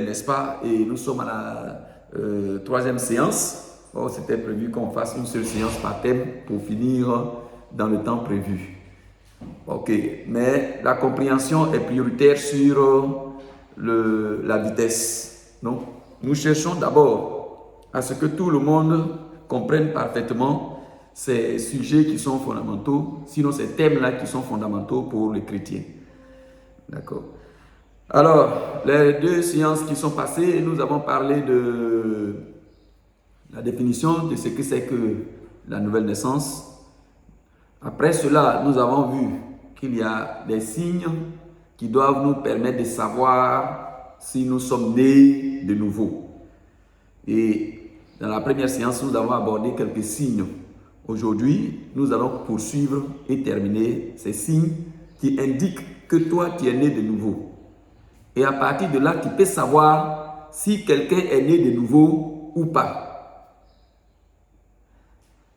n'est-ce pas? Et nous sommes à la troisième séance. Bon, c'était prévu qu'on fasse une seule séance par thème pour finir dans le temps prévu. Ok, mais la compréhension est prioritaire sur la vitesse. Donc, nous cherchons d'abord à ce que tout le monde comprenne parfaitement ces sujets qui sont fondamentaux, sinon ces thèmes-là qui sont fondamentaux pour les chrétiens. D'accord. Alors, les deux séances qui sont passées, nous avons parlé de la définition de ce que c'est que la nouvelle naissance. Après cela, nous avons vu qu'il y a des signes qui doivent nous permettre de savoir si nous sommes nés de nouveau. Et dans la première séance, nous avons abordé quelques signes. Aujourd'hui, nous allons poursuivre et terminer ces signes qui indiquent que toi, tu es né de nouveau. Et à partir de là, tu peux savoir si quelqu'un est né de nouveau ou pas.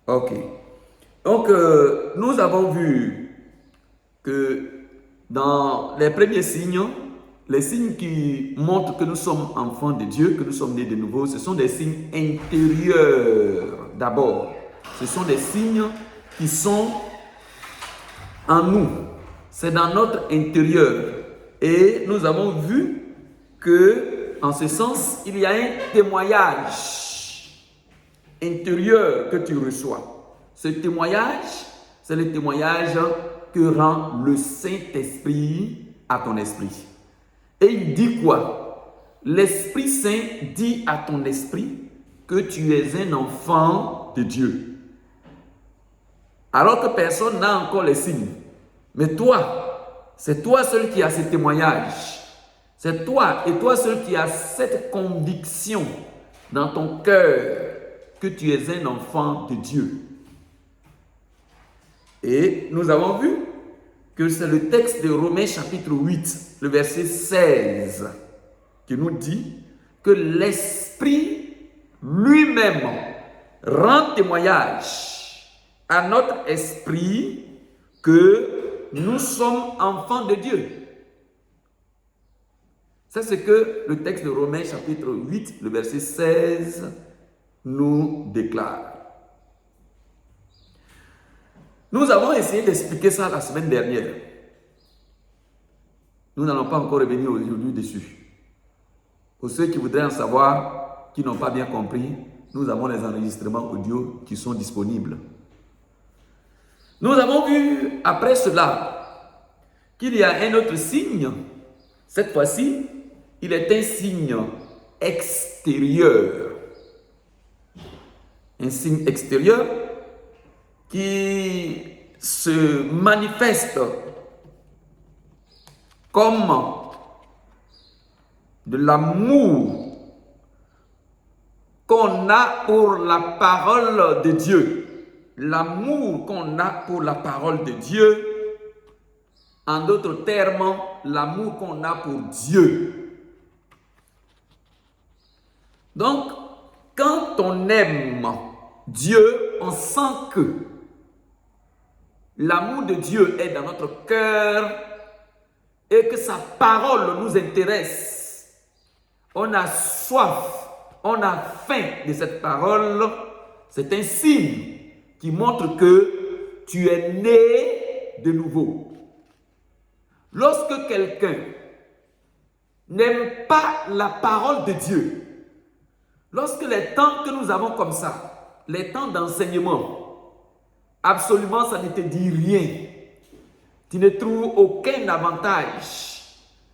Ok. Donc, nous avons vu que dans les premiers signes, les signes qui montrent que nous sommes enfants de Dieu, que nous sommes nés de nouveau, ce sont des signes intérieurs d'abord. Ce sont des signes qui sont en nous. C'est dans notre intérieur. Et nous avons vu que, en ce sens, il y a un témoignage intérieur que tu reçois. Ce témoignage, c'est le témoignage que rend le Saint-Esprit à ton esprit. Et il dit quoi? L'Esprit Saint dit à ton esprit que tu es un enfant de Dieu. Alors que personne n'a encore les signes. Mais toi, c'est toi seul qui as ce témoignage. C'est toi et toi seul qui as cette conviction dans ton cœur que tu es un enfant de Dieu. Et nous avons vu que c'est le texte de Romains chapitre 8, le verset 16, qui nous dit que l'Esprit lui-même rend témoignage à notre esprit que nous sommes enfants de Dieu. C'est ce que le texte de Romains chapitre 8, le verset 16 nous déclare. Nous avons essayé d'expliquer ça la semaine dernière. Nous n'allons pas encore revenir aujourd'hui dessus. Pour ceux qui voudraient en savoir, qui n'ont pas bien compris, nous avons les enregistrements audio qui sont disponibles. Nous avons vu après cela qu'il y a un autre signe. Cette fois-ci, il est un signe extérieur. Un signe extérieur qui se manifeste comme de l'amour qu'on a pour la parole de Dieu. L'amour qu'on a pour la parole de Dieu. En d'autres termes, l'amour qu'on a pour Dieu. Donc, quand on aime Dieu, on sent que l'amour de Dieu est dans notre cœur et que sa parole nous intéresse. On a soif, on a faim de cette parole. C'est un signe qui montre que tu es né de nouveau. Lorsque quelqu'un n'aime pas la parole de Dieu, lorsque les temps que nous avons comme ça, les temps d'enseignement, absolument, ça ne te dit rien. Tu ne trouves aucun avantage.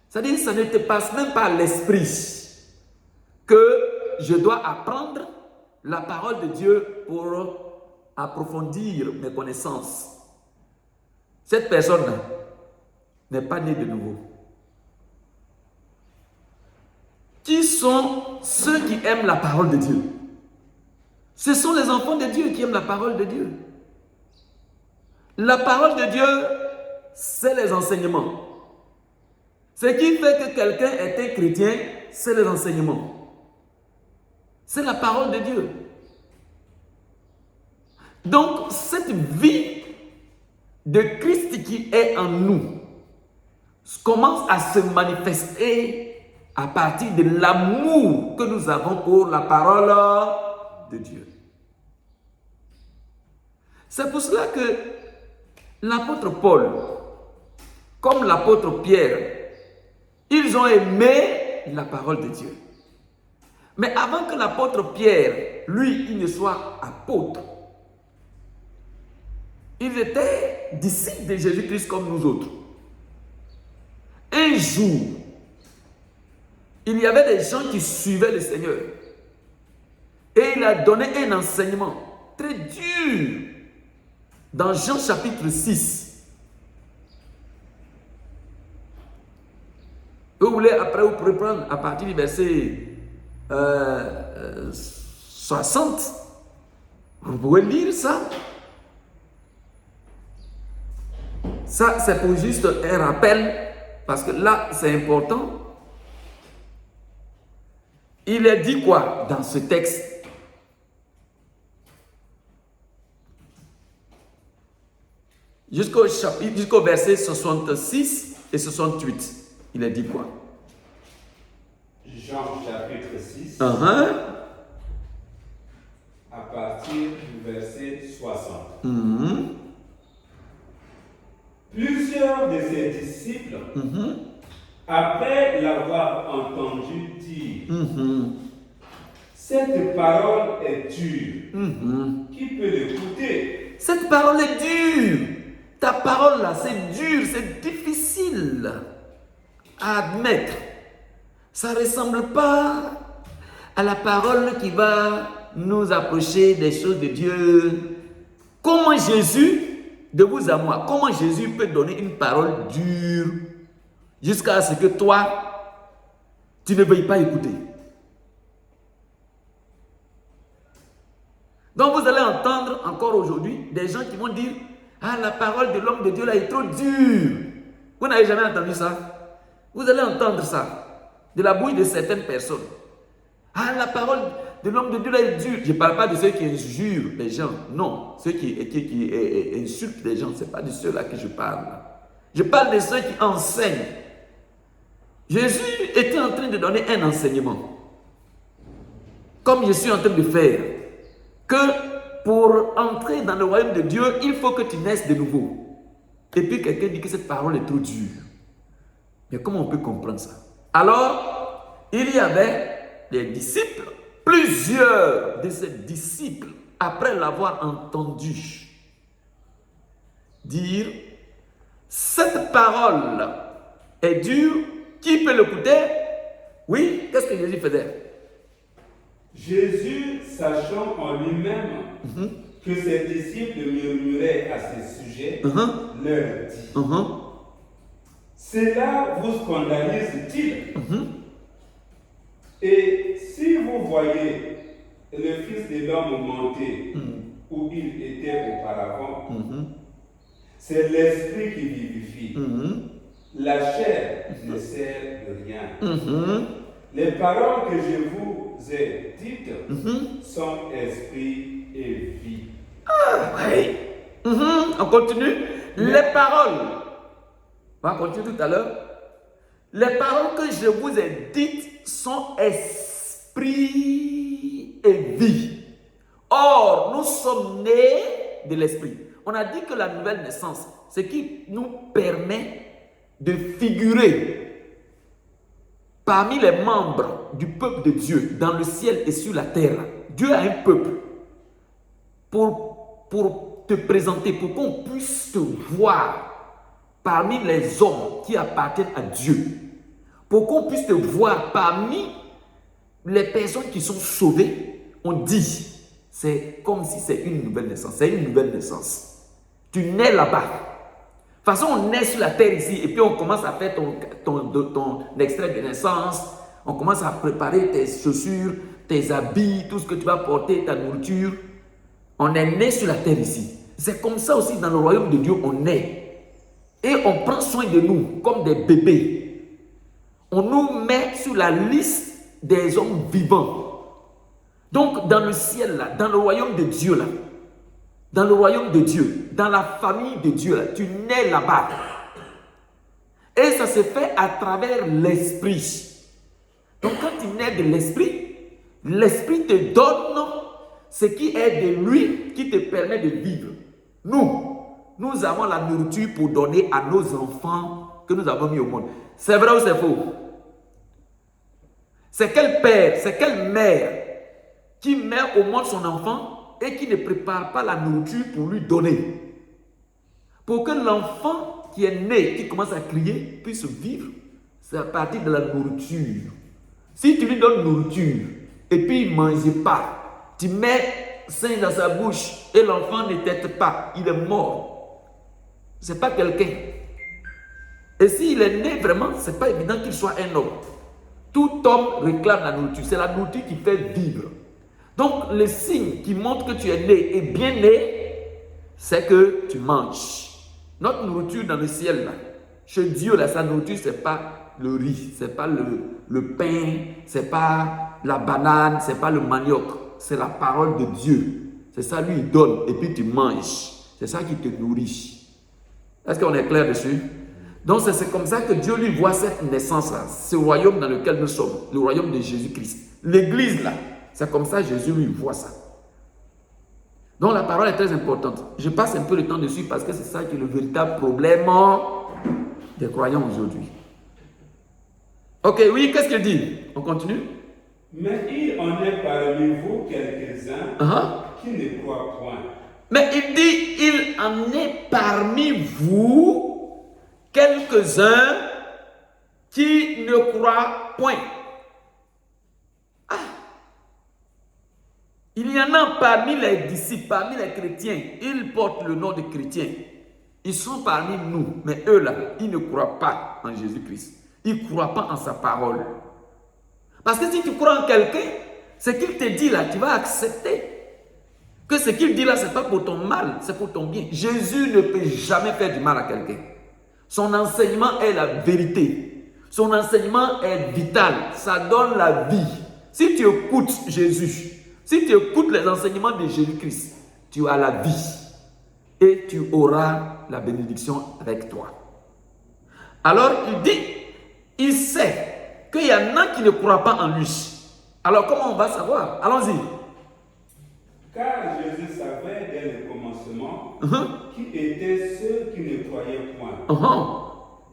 C'est-à-dire, ça ne te passe même pas à l'esprit que je dois apprendre la parole de Dieu pour approfondir mes connaissances. Cette personne n'est pas née de nouveau. Qui sont ceux qui aiment la parole de Dieu? Ce sont les enfants de Dieu qui aiment la parole de Dieu. La parole de Dieu, c'est les enseignements. Ce qui fait que quelqu'un est un chrétien, c'est les enseignements. C'est la parole de Dieu. Donc, cette vie de Christ qui est en nous commence à se manifester à partir de l'amour que nous avons pour la parole de Dieu. C'est pour cela que l'apôtre Paul, comme l'apôtre Pierre, ils ont aimé la parole de Dieu. Mais avant que l'apôtre Pierre, lui, il ne soit apôtre, ils étaient disciples de Jésus-Christ comme nous autres. Un jour, il y avait des gens qui suivaient le Seigneur. Et il a donné un enseignement très dur dans Jean chapitre 6. Vous voulez, après, vous pouvez prendre à partir du verset 60. Vous pouvez lire ça. Ça, c'est pour juste un rappel, parce que là, c'est important. Il est dit quoi dans ce texte? Jusqu'au verset 66 et 68. Il est dit quoi? Jean chapitre 6, à partir du verset 60. Plusieurs de ses disciples, après l'avoir entendu dire, cette parole est dure, qui peut l'écouter? Cette parole est dure. Ta parole là, c'est dur, c'est difficile à admettre. Ça ne ressemble pas à la parole qui va nous approcher des choses de Dieu. Comment Jésus, de vous à moi, comment Jésus peut donner une parole dure jusqu'à ce que toi, tu ne veuilles pas écouter? Donc vous allez entendre encore aujourd'hui des gens qui vont dire: ah, la parole de l'homme de Dieu là est trop dure. Vous n'avez jamais entendu ça? Vous allez entendre ça de la bouche de certaines personnes. Ah, la parole de l'homme de Dieu là est dure. Je ne parle pas de ceux qui injurent les gens. Non, ceux qui insultent les gens, ce n'est pas de ceux-là que je parle. Je parle de ceux qui enseignent. Jésus était en train de donner un enseignement, comme je suis en train de faire, que pour entrer dans le royaume de Dieu, il faut que tu naisses de nouveau. Et puis quelqu'un dit que cette parole est trop dure. Mais comment on peut comprendre ça? Alors, il y avait des disciples, plusieurs de ces disciples, après l'avoir entendu dire: cette parole est dure, qui peut l'écouter? Oui, qu'est-ce que Jésus faisait? Jésus, sachant en lui-même que ses disciples murmuraient à ce sujet, leur dit: cela vous scandalise-t-il? Et si vous voyez le Fils de l'homme monter où il était auparavant, c'est l'esprit qui vivifie. La chair ne sert de rien. Les paroles que je vous ai dites sont esprit et vie. Ah, oui. On continue. Les paroles. On va continuer tout à l'heure. Les paroles que je vous ai dites sont esprit et vie. Or, nous sommes nés de l'esprit. On a dit que la nouvelle naissance, ce qui nous permet de figurer parmi les membres du peuple de Dieu, dans le ciel et sur la terre. Dieu a un peuple pour te présenter, pour qu'on puisse te voir parmi les hommes qui appartiennent à Dieu, pour qu'on puisse te voir parmi les personnes qui sont sauvées. On dit, c'est comme si c'est une nouvelle naissance. C'est une nouvelle naissance. Tu nais là-bas. De toute façon, on naît sur la terre ici et puis on commence à faire ton extrait de naissance. On commence à préparer tes chaussures, tes habits, tout ce que tu vas porter, ta nourriture. On est né sur la terre ici. C'est comme ça aussi dans le royaume de Dieu, on est. Et on prend soin de nous comme des bébés. On nous met sur la liste des hommes vivants. Donc dans le ciel là, dans le royaume de Dieu là, dans le royaume de Dieu, dans la famille de Dieu là, tu nais là-bas. Et ça se fait à travers l'esprit. Donc quand tu nais de l'esprit, l'esprit te donne ce qui est de lui qui te permet de vivre. Nous avons la nourriture pour donner à nos enfants que nous avons mis au monde. C'est vrai ou c'est faux? C'est quel père, c'est quelle mère qui met au monde son enfant et qui ne prépare pas la nourriture pour lui donner? Pour que l'enfant qui est né, qui commence à crier, puisse vivre, c'est à partir de la nourriture. Si tu lui donnes nourriture et puis il ne mange pas, tu mets sein dans sa bouche et l'enfant ne tète pas, il est mort. Ce n'est pas quelqu'un. Et s'il est né vraiment, ce n'est pas évident qu'il soit un homme. Tout homme réclame la nourriture. C'est la nourriture qui fait vivre. Donc, le signe qui montre que tu es né et bien né, c'est que tu manges. Notre nourriture dans le ciel, là, chez Dieu, là, sa nourriture, ce n'est pas le riz, ce n'est pas le pain, ce n'est pas la banane, ce n'est pas le manioc. C'est la parole de Dieu. C'est ça, lui, il donne et puis tu manges. C'est ça qui te nourrit. Est-ce qu'on est clair dessus? Donc, c'est comme ça que Dieu lui voit cette naissance-là, ce royaume dans lequel nous sommes, le royaume de Jésus-Christ. L'église, là, c'est comme ça que Jésus lui voit ça. Donc, la parole est très importante. Je passe un peu le temps dessus parce que c'est ça qui est le véritable problème des croyants aujourd'hui. Ok, oui, qu'est-ce qu'il dit? On continue? Mais il en est parmi vous quelques-uns qui ne croient point. Mais il dit, il en est parmi vous quelques-uns qui ne croient point. Il y en a parmi les disciples, parmi les chrétiens. Ils portent le nom de chrétiens. Ils sont parmi nous, mais eux là, ils ne croient pas en Jésus-Christ. Ils ne croient pas en sa parole. Parce que si tu crois en quelqu'un, ce qu'il te dit là, tu vas accepter. Que ce qu'il dit là, ce n'est pas pour ton mal, c'est pour ton bien. Jésus ne peut jamais faire du mal à quelqu'un. Son enseignement est la vérité. Son enseignement est vital. Ça donne la vie. Si tu écoutes Jésus, si tu écoutes les enseignements de Jésus-Christ, tu as la vie. Et tu auras la bénédiction avec toi. Alors il dit, il sait qu'il y en a qui ne croient pas en lui. Alors comment on va savoir? Allons-y. Car Jésus savait dès le commencement qui étaient ceux qui ne croyaient point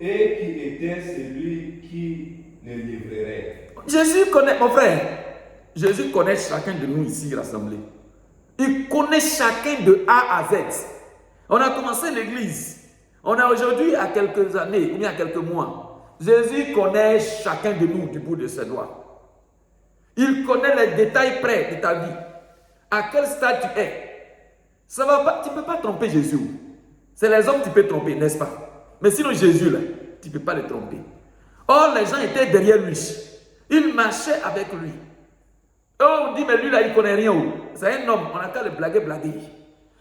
et qui était celui qui le livrerait. Jésus connaît, mon frère, Jésus connaît chacun de nous ici rassemblés. Il connaît chacun de A à Z. On a commencé l'église. On a aujourd'hui à quelques années, ou bien à quelques mois. Jésus connaît chacun de nous du bout de ses doigts. Il connaît les détails près de ta vie. À quel stade tu es. Ça va pas, tu ne peux pas tromper Jésus. C'est les hommes que tu peux tromper, n'est-ce pas? Mais sinon Jésus, là, tu ne peux pas le tromper. Or, les gens étaient derrière lui. Ils marchaient avec lui. Oh, on dit, mais lui, là, il ne connaît rien. C'est un homme, on a qu'à le blaguer.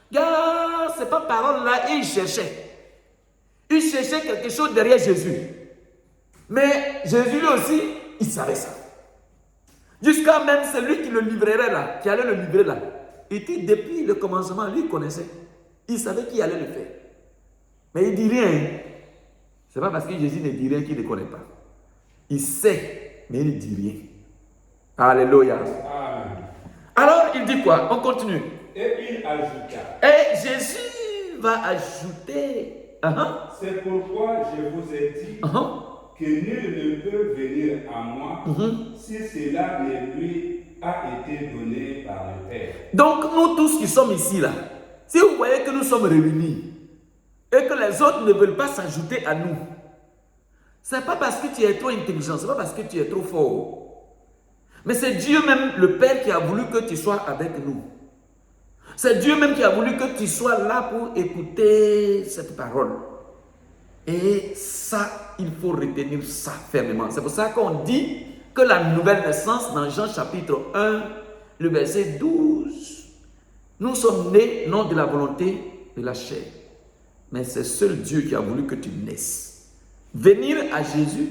Gars, c'est pas parole là, il cherchait. Il cherchait quelque chose derrière Jésus. Mais Jésus lui aussi, il savait ça. Jusqu'à même celui qui le livrerait là, qui allait le livrer là. Il dit, depuis le commencement, lui, il connaissait. Il savait qui allait le faire. Mais il ne dit rien. Ce n'est pas parce que Jésus ne dit rien qu'il ne connaît pas. Il sait, mais il ne dit rien. Alléluia. Amen. Alors, il dit quoi? On continue. Et il ajouta. Et Jésus va ajouter. C'est pourquoi je vous ai dit que nul ne peut venir à moi si cela ne lui a été donné par le Père. Donc, nous tous qui sommes ici, là, si vous voyez que nous sommes réunis et que les autres ne veulent pas s'ajouter à nous, ce n'est pas parce que tu es trop intelligent, ce n'est pas parce que tu es trop fort. Mais c'est Dieu même, le Père, qui a voulu que tu sois avec nous. C'est Dieu même qui a voulu que tu sois là pour écouter cette parole. Et ça, il faut retenir ça fermement. C'est pour ça qu'on dit que la nouvelle naissance, dans Jean chapitre 1, le verset 12, nous sommes nés non de la volonté de la chair, mais c'est seul Dieu qui a voulu que tu naisses. Venir à Jésus,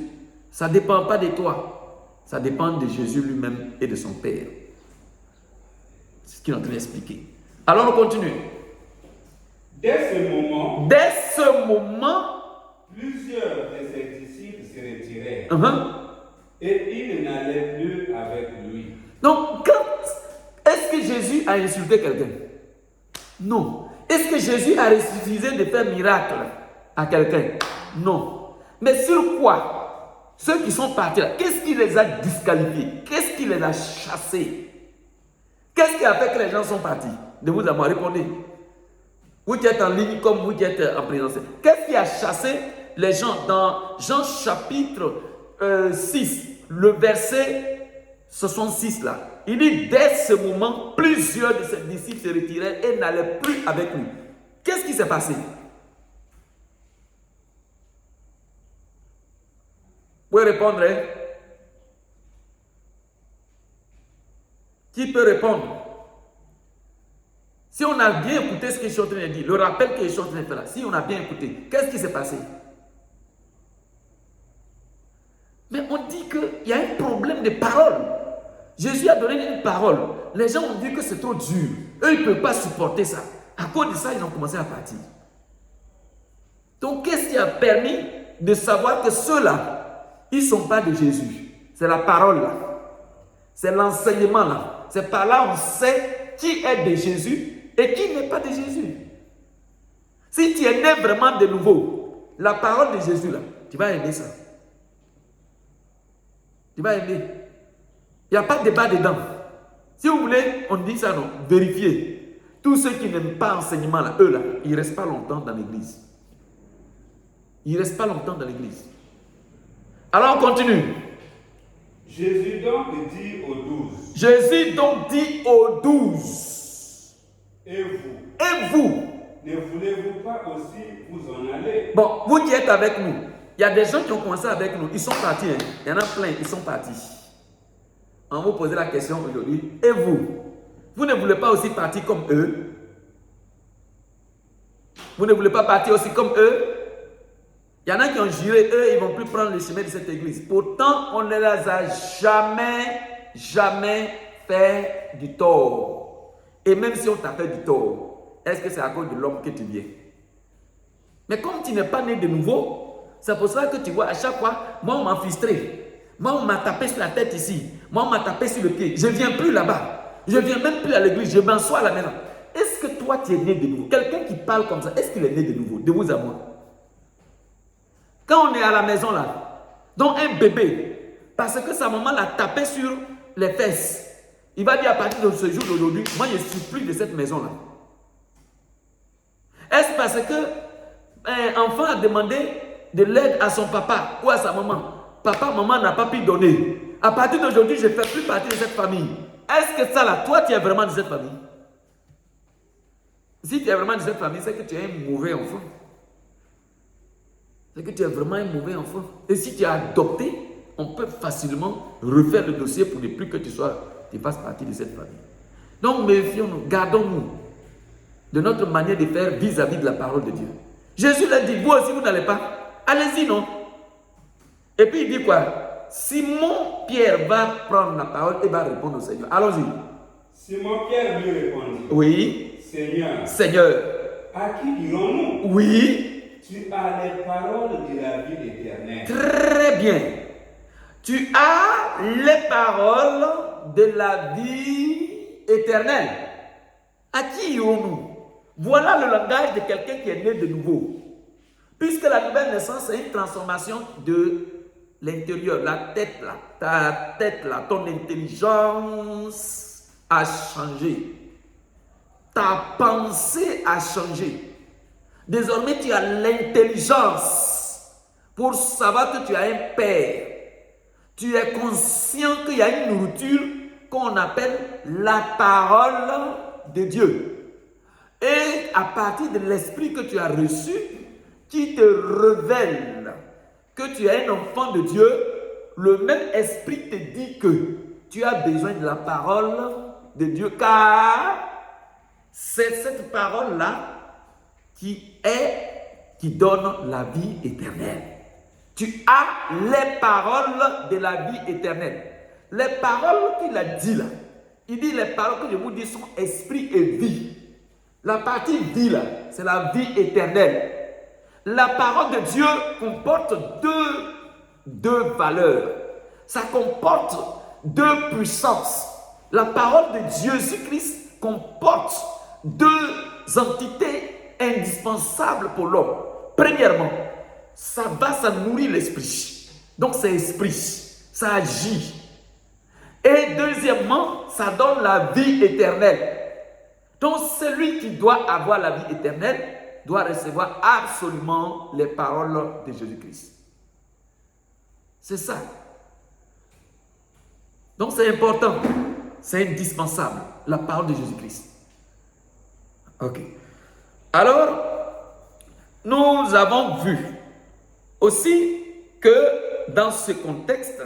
ça ne dépend pas de toi, ça dépend de Jésus lui-même et de son Père. C'est ce qu'il est en train d'expliquer. Alors on continue. Dès ce moment, plusieurs de ses disciples se retirèrent Et il n'allait plus avec lui. Donc, est-ce que Jésus a insulté quelqu'un? Non. Est-ce que Jésus a refusé de faire miracle à quelqu'un? Non. Mais sur quoi? Ceux qui sont partis là, qu'est-ce qui les a disqualifiés? Qu'est-ce qui les a chassés? Qu'est-ce qui a fait que les gens sont partis? De vous à moi, répondez. Vous qui êtes en ligne comme vous qui êtes en présentiel. Qu'est-ce qui a chassé les gens? Dans Jean chapitre 6, le verset 66 là. Il dit, dès ce moment, plusieurs de ses disciples se retiraient et n'allaient plus avec lui. Qu'est-ce qui s'est passé? Vous pouvez répondre, hein? Qui peut répondre? Si on a bien écouté ce que je suis en train de dire, le rappel que je suis en train de faire là, si on a bien écouté, qu'est-ce qui s'est passé? Mais on dit qu'il y a un problème de parole. Jésus a donné une parole. Les gens ont dit que c'est trop dur. Eux, ils ne peuvent pas supporter ça. À cause de ça, ils ont commencé à partir. Donc, qu'est-ce qui a permis de savoir que ceux-là, ils ne sont pas de Jésus? C'est la parole là. C'est l'enseignement là. C'est par là on sait qui est de Jésus et qui n'est pas de Jésus. Si tu es né vraiment de nouveau, la parole de Jésus là, tu vas aimer ça. Tu vas aimer. Il n'y a pas de débat dedans. Si vous voulez, on dit ça non, vérifiez. Tous ceux qui n'aiment pas l'enseignement là, eux là, ils ne restent pas longtemps dans l'église. Ils ne restent pas longtemps dans l'église. Alors on continue. Jésus donc dit aux 12. Jésus donc dit aux 12. Et vous, ne voulez-vous pas aussi vous en aller? Bon, vous qui êtes avec nous, il y a des gens qui ont commencé avec nous, ils sont partis. Hein. Il y en a plein, ils sont partis. On va vous poser la question aujourd'hui. Et vous ne voulez pas aussi partir comme eux? Vous ne voulez pas partir aussi comme eux? Il y en a qui ont juré, eux, ils ne vont plus prendre le chemin de cette église. Pourtant, on ne les a jamais fait du tort. Et même si on t'a fait du tort, est-ce que c'est à cause de l'homme que tu viens? Mais comme tu n'es pas né de nouveau, c'est pour ça que tu vois, à chaque fois, moi, on m'a frustré. Moi, on m'a tapé sur la tête ici. Moi, on m'a tapé sur le pied. Je ne viens plus là-bas. Je ne viens même plus à l'église. Je m'assois à la maison. Est-ce que toi, tu es né de nouveau? Quelqu'un qui parle comme ça, est-ce qu'il est né de nouveau? De vous à moi. Quand on est à la maison là, donc un bébé, parce que sa maman l'a tapé sur les fesses, il va dire à partir de ce jour d'aujourd'hui, moi je ne suis plus de cette maison là. Est-ce parce que un enfant a demandé de l'aide à son papa ou à sa maman? Papa, maman n'a pas pu donner. À partir d'aujourd'hui, je ne fais plus partie de cette famille. Est-ce que ça là, toi tu es vraiment de cette famille? Si tu es vraiment de cette famille, c'est que tu es un mauvais enfant. C'est que tu es vraiment un mauvais enfant. Et si tu es adopté, on peut facilement refaire le dossier pour ne plus que tu fasses partie de cette famille. Donc, méfions-nous, gardons-nous de notre manière de faire vis-à-vis de la parole de Dieu. Jésus l'a dit, vous aussi vous n'allez pas. Allez-y, non? Et puis il dit quoi? Simon Pierre va prendre la parole et va répondre au Seigneur. Allons-y. Simon Pierre lui répondit. Oui. Seigneur. À qui irons-nous? Oui. Tu as les paroles de la vie éternelle. Très bien. Tu as les paroles de la vie éternelle. À qui irons-nous? Voilà le langage de quelqu'un qui est né de nouveau. Puisque la nouvelle naissance, c'est une transformation de l'intérieur. La tête là, ta tête là, ton intelligence a changé. Ta pensée a changé. Désormais, tu as l'intelligence pour savoir que tu as un père. Tu es conscient qu'il y a une nourriture qu'on appelle la parole de Dieu. Et à partir de l'esprit que tu as reçu, qui te révèle que tu es un enfant de Dieu, le même esprit te dit que tu as besoin de la parole de Dieu, car c'est cette parole-là qui donne la vie éternelle. Tu as les paroles de la vie éternelle. Les paroles qu'il a dit là, il dit les paroles que je vous dis sont esprit et vie. La partie vie là, c'est la vie éternelle. La parole de Dieu comporte deux valeurs. ça comporte deux puissances. La parole de Jésus-Christ comporte deux entités indispensables pour l'homme. Premièrement, ça nourrit l'esprit. Donc c'est esprit, ça agit. Et deuxièmement, ça donne la vie éternelle. Donc celui qui doit avoir la vie éternelle doit recevoir absolument les paroles de Jésus-Christ. C'est ça. Donc c'est important, c'est indispensable, la parole de Jésus-Christ. Ok. Alors, nous avons vu aussi que dans ce contexte,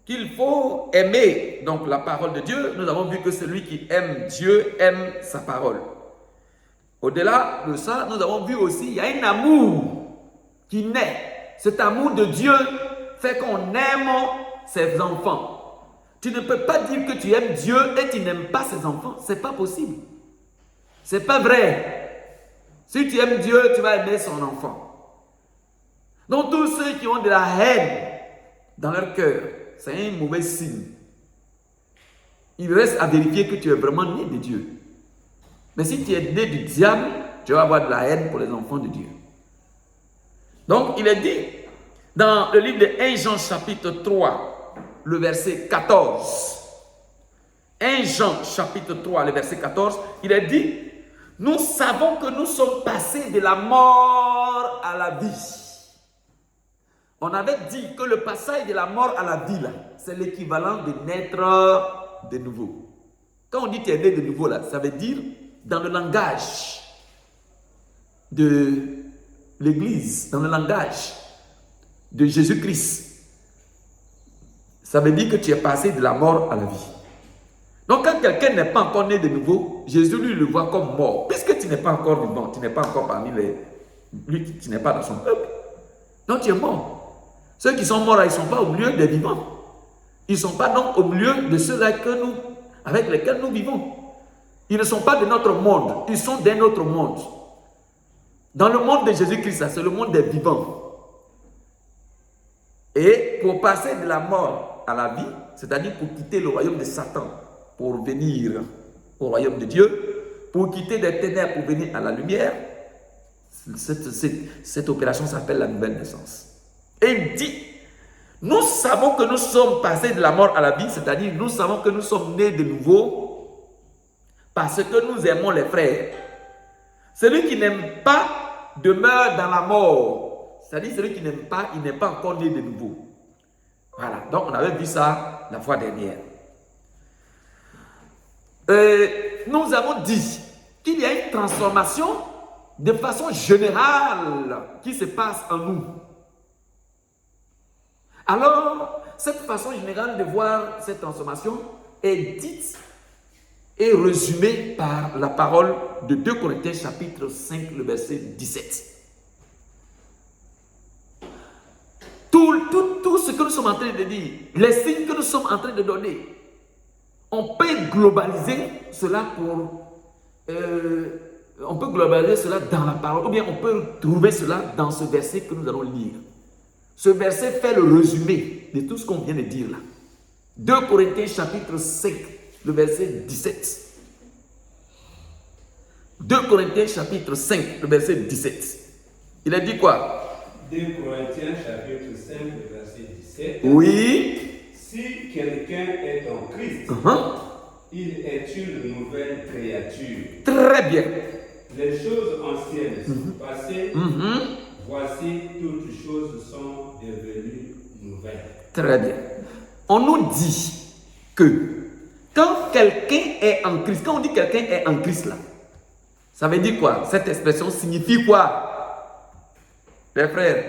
qu'il faut aimer donc la parole de Dieu. Nous avons vu que celui qui aime Dieu aime sa parole. Au-delà de ça, nous avons vu aussi qu'il y a un amour qui naît. Cet amour de Dieu fait qu'on aime ses enfants. Tu ne peux pas dire que tu aimes Dieu et tu n'aimes pas ses enfants. Ce n'est pas possible. Ce n'est pas vrai. Si tu aimes Dieu, tu vas aimer son enfant. Donc tous ceux qui ont de la haine dans leur cœur, c'est un mauvais signe. Il reste à vérifier que tu es vraiment né de Dieu. Mais si tu es né du diable, tu vas avoir de la haine pour les enfants de Dieu. Donc il est dit dans le livre de 1 Jean chapitre 3, le verset 14. 1 Jean chapitre 3, le verset 14, il est dit: nous savons que nous sommes passés de la mort à la vie. On avait dit que le passage de la mort à la vie, c'est l'équivalent de naître de nouveau. Quand on dit tu es né de nouveau, là, ça veut dire, dans le langage de l'Église, dans le langage de Jésus-Christ, ça veut dire que tu es passé de la mort à la vie. Donc quand quelqu'un n'est pas encore né de nouveau, Jésus lui le voit comme mort. Puisque tu n'es pas encore vivant, tu n'es pas encore parmi les... Lui, tu n'es pas dans son peuple. Donc tu es mort. Ceux qui sont morts là, ils ne sont pas au milieu des vivants. Ils ne sont pas donc au milieu de ceux-là avec lesquels nous vivons. Ils ne sont pas de notre monde, ils sont d'un autre monde. Dans le monde de Jésus-Christ, c'est le monde des vivants. Et pour passer de la mort à la vie, c'est-à-dire pour quitter le royaume de Satan, pour venir au royaume de Dieu, pour quitter des ténèbres pour venir à la lumière, cette opération s'appelle la nouvelle naissance. Et il dit, nous savons que nous sommes passés de la mort à la vie, c'est-à-dire nous savons que nous sommes nés de nouveau parce que nous aimons les frères. Celui qui n'aime pas demeure dans la mort. C'est-à-dire celui qui n'aime pas, il n'est pas encore né de nouveau. Voilà, donc on avait vu ça la fois dernière. Nous avons dit qu'il y a une transformation de façon générale qui se passe en nous. Alors, cette façon générale de voir cette transformation est dite et résumée par la parole de 2 Corinthiens chapitre 5, le verset 17. Tout ce que nous sommes en train de dire, les signes que nous sommes en train de donner, on peut globaliser cela on peut globaliser cela dans la parole, ou bien on peut trouver cela dans ce verset que nous allons lire. Ce verset fait le résumé de tout ce qu'on vient de dire là. 2 Corinthiens chapitre 5, le verset 17. 2 Corinthiens chapitre 5, le verset 17. Il a dit quoi? 2 Corinthiens chapitre 5, le verset 17. Oui. Si quelqu'un est en Christ, il est une nouvelle créature. Très bien. Les choses anciennes sont passées. Voici, toutes choses sont devenues nouvelles. Très bien. On nous dit que quand quelqu'un est en Christ, quand on dit quelqu'un est en Christ là, ça veut dire quoi? Cette expression signifie quoi? Les frères,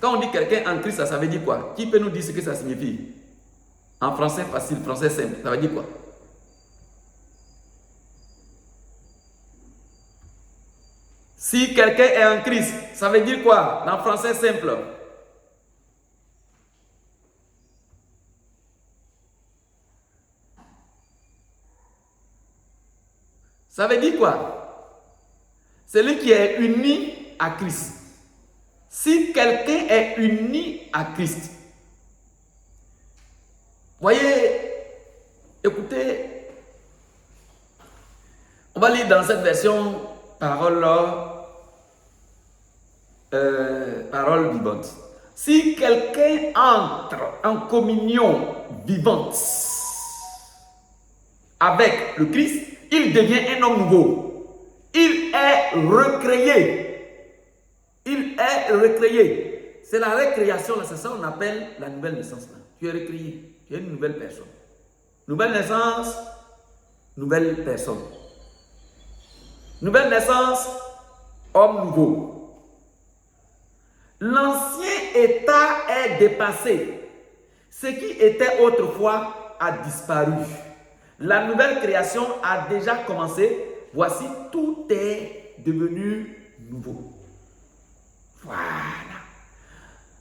quand on dit quelqu'un en Christ, ça veut dire quoi? Qui peut nous dire ce que ça signifie? En français facile, français simple, ça veut dire quoi? Si quelqu'un est en Christ, ça veut dire quoi? En français simple. Ça veut dire quoi? Celui qui est uni à Christ. Si quelqu'un est uni à Christ, Voyez, écoutez, on va lire dans cette version parole vivante. Si quelqu'un entre en communion vivante avec le Christ, il devient un homme nouveau. Il est recréé. Il est recréé. C'est la récréation, c'est ça qu'on appelle la nouvelle naissance. Tu es recréé. Tu es une nouvelle personne. Nouvelle naissance, nouvelle personne. Nouvelle naissance, homme nouveau. L'ancien état est dépassé. Ce qui était autrefois a disparu. La nouvelle création a déjà commencé. Voici, tout est devenu nouveau. Voilà.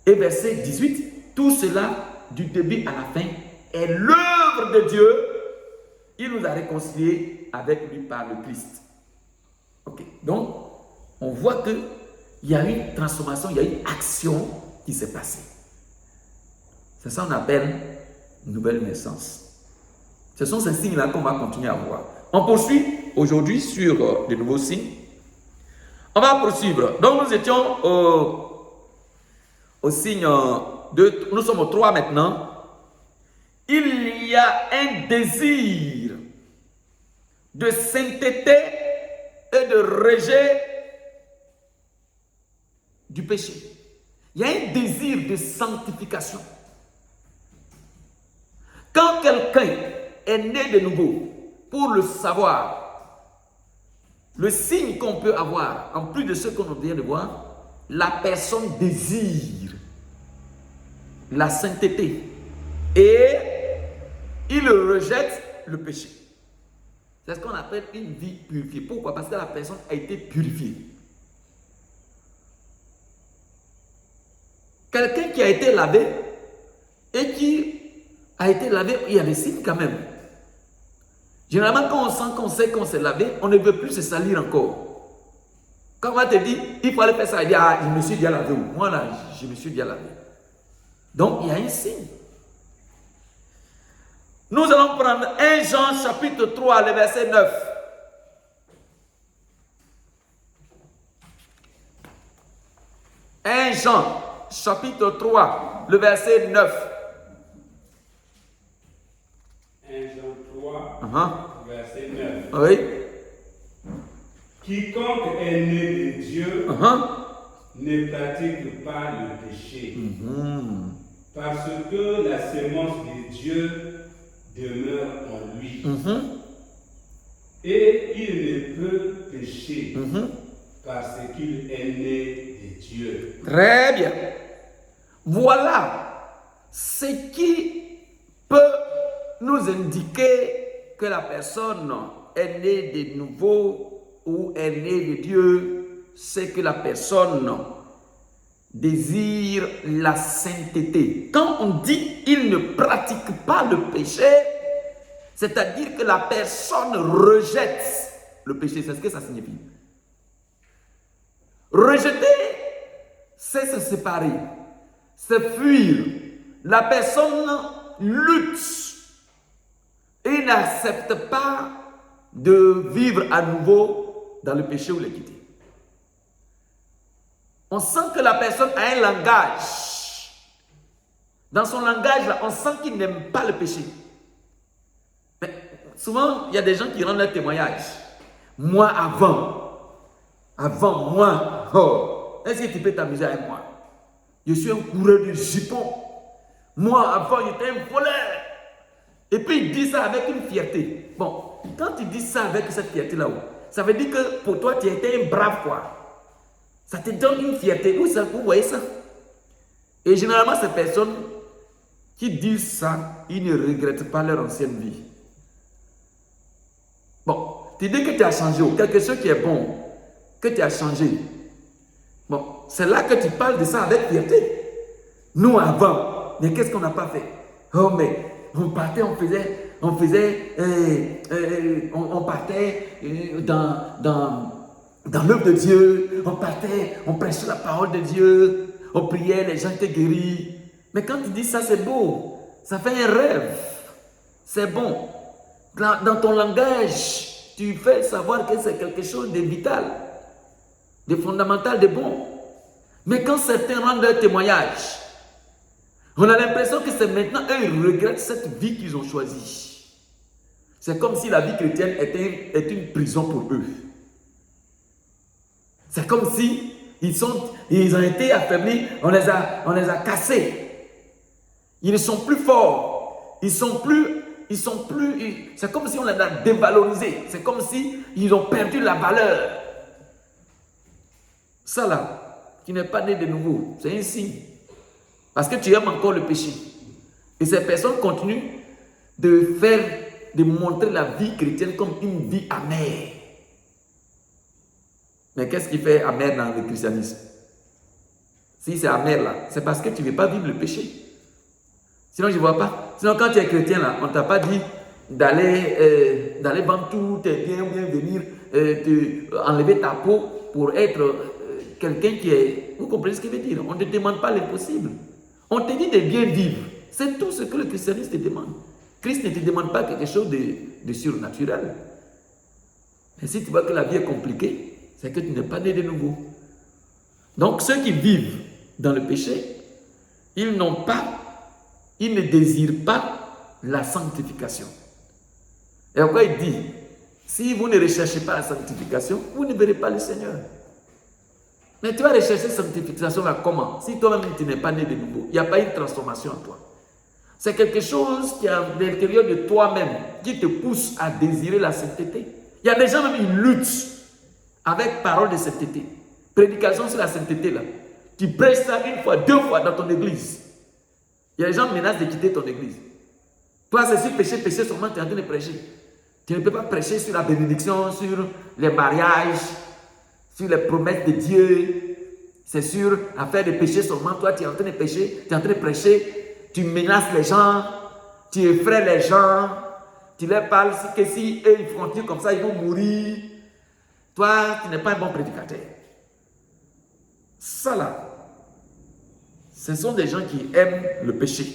Et verset 18, tout cela, du début à la fin, est l'œuvre de Dieu. Il nous a réconciliés avec lui par le Christ. Ok, donc, on voit qu'il y a une transformation, il y a une action qui s'est passée. C'est ça qu'on appelle nouvelle naissance. Ce sont ces signes-là qu'on va continuer à voir. On poursuit aujourd'hui sur de nouveaux signes. On va poursuivre. Donc, nous étions au signe 2, nous sommes au 3 maintenant. Il y a un désir de sainteté et de rejet du péché. Il y a un désir de sanctification. Quand quelqu'un est né de nouveau, pour le savoir, le signe qu'on peut avoir, en plus de ce qu'on vient de voir, la personne désire la sainteté et il rejette le péché. C'est ce qu'on appelle une vie purifiée. Pourquoi? Parce que la personne a été purifiée. Quelqu'un qui a été lavé et qui a été lavé, il y a des signes quand même. Généralement, quand on sent qu'on sait qu'on s'est lavé, on ne veut plus se salir encore. Quand on va te dire, il faut aller faire ça, il dit, ah, je me suis déjà lavé. Moi là, je me suis déjà lavé. Donc, il y a un signe. Nous allons prendre 1 Jean chapitre 3, le verset 9. 1 Jean chapitre 3, le verset 9. 1 Jean 3, verset 9. Oui. Quiconque est né de Dieu ne pratique pas le péché. Parce que la sémence de Dieu demeure en lui. Et il ne peut pécher parce qu'il est né de Dieu. Très bien. Voilà ce qui peut nous indiquer que la personne est née de nouveau ou est née de Dieu, c'est que la personne désire la sainteté. Quand on dit il ne pratique pas le péché, c'est-à-dire que la personne rejette le péché. C'est ce que ça signifie. Rejeter, c'est se séparer, c'est fuir. La personne lutte et n'accepte pas de vivre à nouveau dans le péché ou l'équité. On sent que la personne a un langage. Dans son langage, là, on sent qu'il n'aime pas le péché. Mais souvent, il y a des gens qui rendent leur témoignage. Moi, avant moi, est-ce que tu peux t'amuser avec moi? Je suis un coureur de jupons. Moi, avant, j'étais un voleur. Et puis, il dit ça avec une fierté. Bon, quand tu dis ça avec cette fierté-là, ça veut dire que pour toi, tu étais un brave, quoi. Ça te donne une fierté. Où ça, vous voyez ça? Et généralement, ces personnes qui disent ça, ils ne regrettent pas leur ancienne vie. Bon, tu dis que tu as changé, ou quelque chose qui est bon, que tu as changé. Bon, c'est là que tu parles de ça avec fierté. Nous, avant, mais qu'est-ce qu'on n'a pas fait? Oh, mais on partait, on partait dans l'œuvre de Dieu, on partait, on prêchait la parole de Dieu, on priait, les gens étaient guéris. Mais quand tu dis ça, c'est beau. Ça fait un rêve. C'est bon. Dans ton langage, tu fais savoir que c'est quelque chose de vital, de fondamental, de bon. Mais quand certains rendent leur témoignage, on a l'impression que c'est maintenant eux, ils regrettent cette vie qu'ils ont choisie. C'est comme si la vie chrétienne était une prison pour eux. C'est comme si ils ont été affaiblis, on les a cassés. Ils ne sont plus forts. C'est comme si on les a dévalorisés. C'est comme si ils ont perdu la valeur. Ça là, qui n'est pas né de nouveau, c'est un signe. Parce que tu aimes encore le péché. Et ces personnes continuent de montrer la vie chrétienne comme une vie amère. Mais qu'est-ce qui fait amer dans le christianisme? Si c'est amer là, c'est parce que tu ne veux pas vivre le péché. Sinon, je ne vois pas. Sinon, quand tu es chrétien là, on ne t'a pas dit d'aller vendre tous tes biens ou bien venir enlever ta peau pour être quelqu'un qui est... Vous comprenez ce que je veux dire? On ne te demande pas l'impossible. On te dit de bien vivre. C'est tout ce que le christianisme te demande. Christ ne te demande pas quelque chose de surnaturel. Mais si tu vois que la vie est compliquée, c'est que tu n'es pas né de nouveau. Donc ceux qui vivent dans le péché, ils ne désirent pas la sanctification. Et pourquoi il dit, si vous ne recherchez pas la sanctification, vous ne verrez pas le Seigneur. Mais tu vas rechercher sanctification là comment? Si toi-même tu n'es pas né de nouveau, il n'y a pas une transformation en toi. C'est quelque chose qui est à l'intérieur de toi-même, qui te pousse à désirer la sainteté. Il y a des gens même, ils luttent avec parole de sainteté. Prédication sur la sainteté là. Tu prêches ça une fois, deux fois dans ton église. Il y a des gens qui menacent de quitter ton église. Toi, c'est sur péché seulement, tu es en train de prêcher. Tu ne peux pas prêcher sur la bénédiction, sur les mariages, sur les promesses de Dieu. C'est sûr, affaire de péché seulement, toi, tu es en train de pécher, tu es en train de prêcher, tu menaces les gens, tu effraies les gens, tu leur parles que si eux, ils font comme ça, ils vont mourir. Toi, tu n'es pas un bon prédicateur. Ça là, ce sont des gens qui aiment le péché.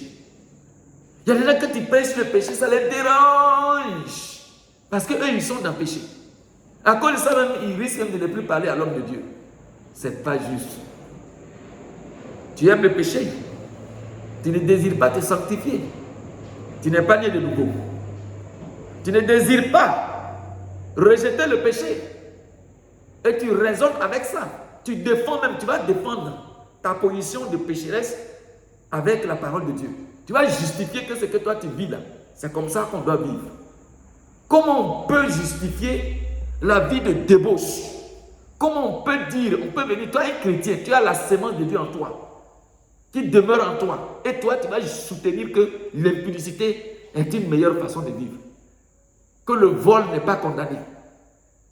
Il y a des gens, quand ils prêchent le péché, ça les dérange. Parce qu'eux, ils sont dans le péché. À cause de ça, même, ils risquent même de ne plus parler à l'homme de Dieu. C'est pas juste. Tu aimes le péché. Tu ne désires pas te sanctifier. Tu n'es pas né de nouveau. Tu ne désires pas rejeter le péché. Et tu raisonnes avec ça. Tu défends même, tu vas défendre ta position de pécheresse avec la parole de Dieu. Tu vas justifier que ce que toi tu vis là, c'est comme ça qu'on doit vivre. Comment on peut justifier la vie de débauche? Comment on peut dire, on peut venir, toi un chrétien, tu as la sémence de Dieu en toi, qui demeure en toi. Et toi, tu vas soutenir que l'impudicité est une meilleure façon de vivre. Que le vol n'est pas condamné.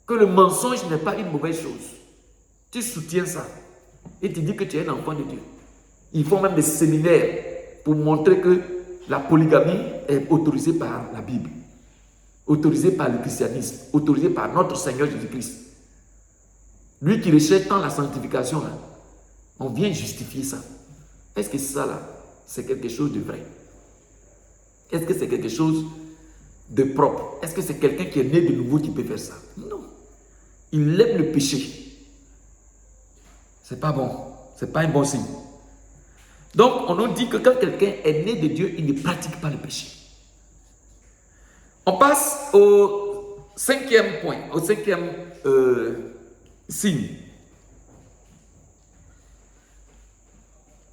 Que le mensonge n'est pas une mauvaise chose. Tu soutiens ça. Et tu dis que tu es un enfant de Dieu. Ils font même des séminaires pour montrer que la polygamie est autorisée par la Bible, autorisée par le christianisme, autorisée par notre Seigneur Jésus-Christ. Lui qui recherche tant la sanctification, là, on vient justifier ça. Est-ce que ça, là, c'est quelque chose de vrai? Est-ce que c'est quelque chose de propre? Est-ce que c'est quelqu'un qui est né de nouveau qui peut faire ça? Non. Il aime le péché. C'est pas bon. C'est pas un bon signe. Donc, on nous dit que quand quelqu'un est né de Dieu, il ne pratique pas le péché. On passe au cinquième point, au cinquième signe.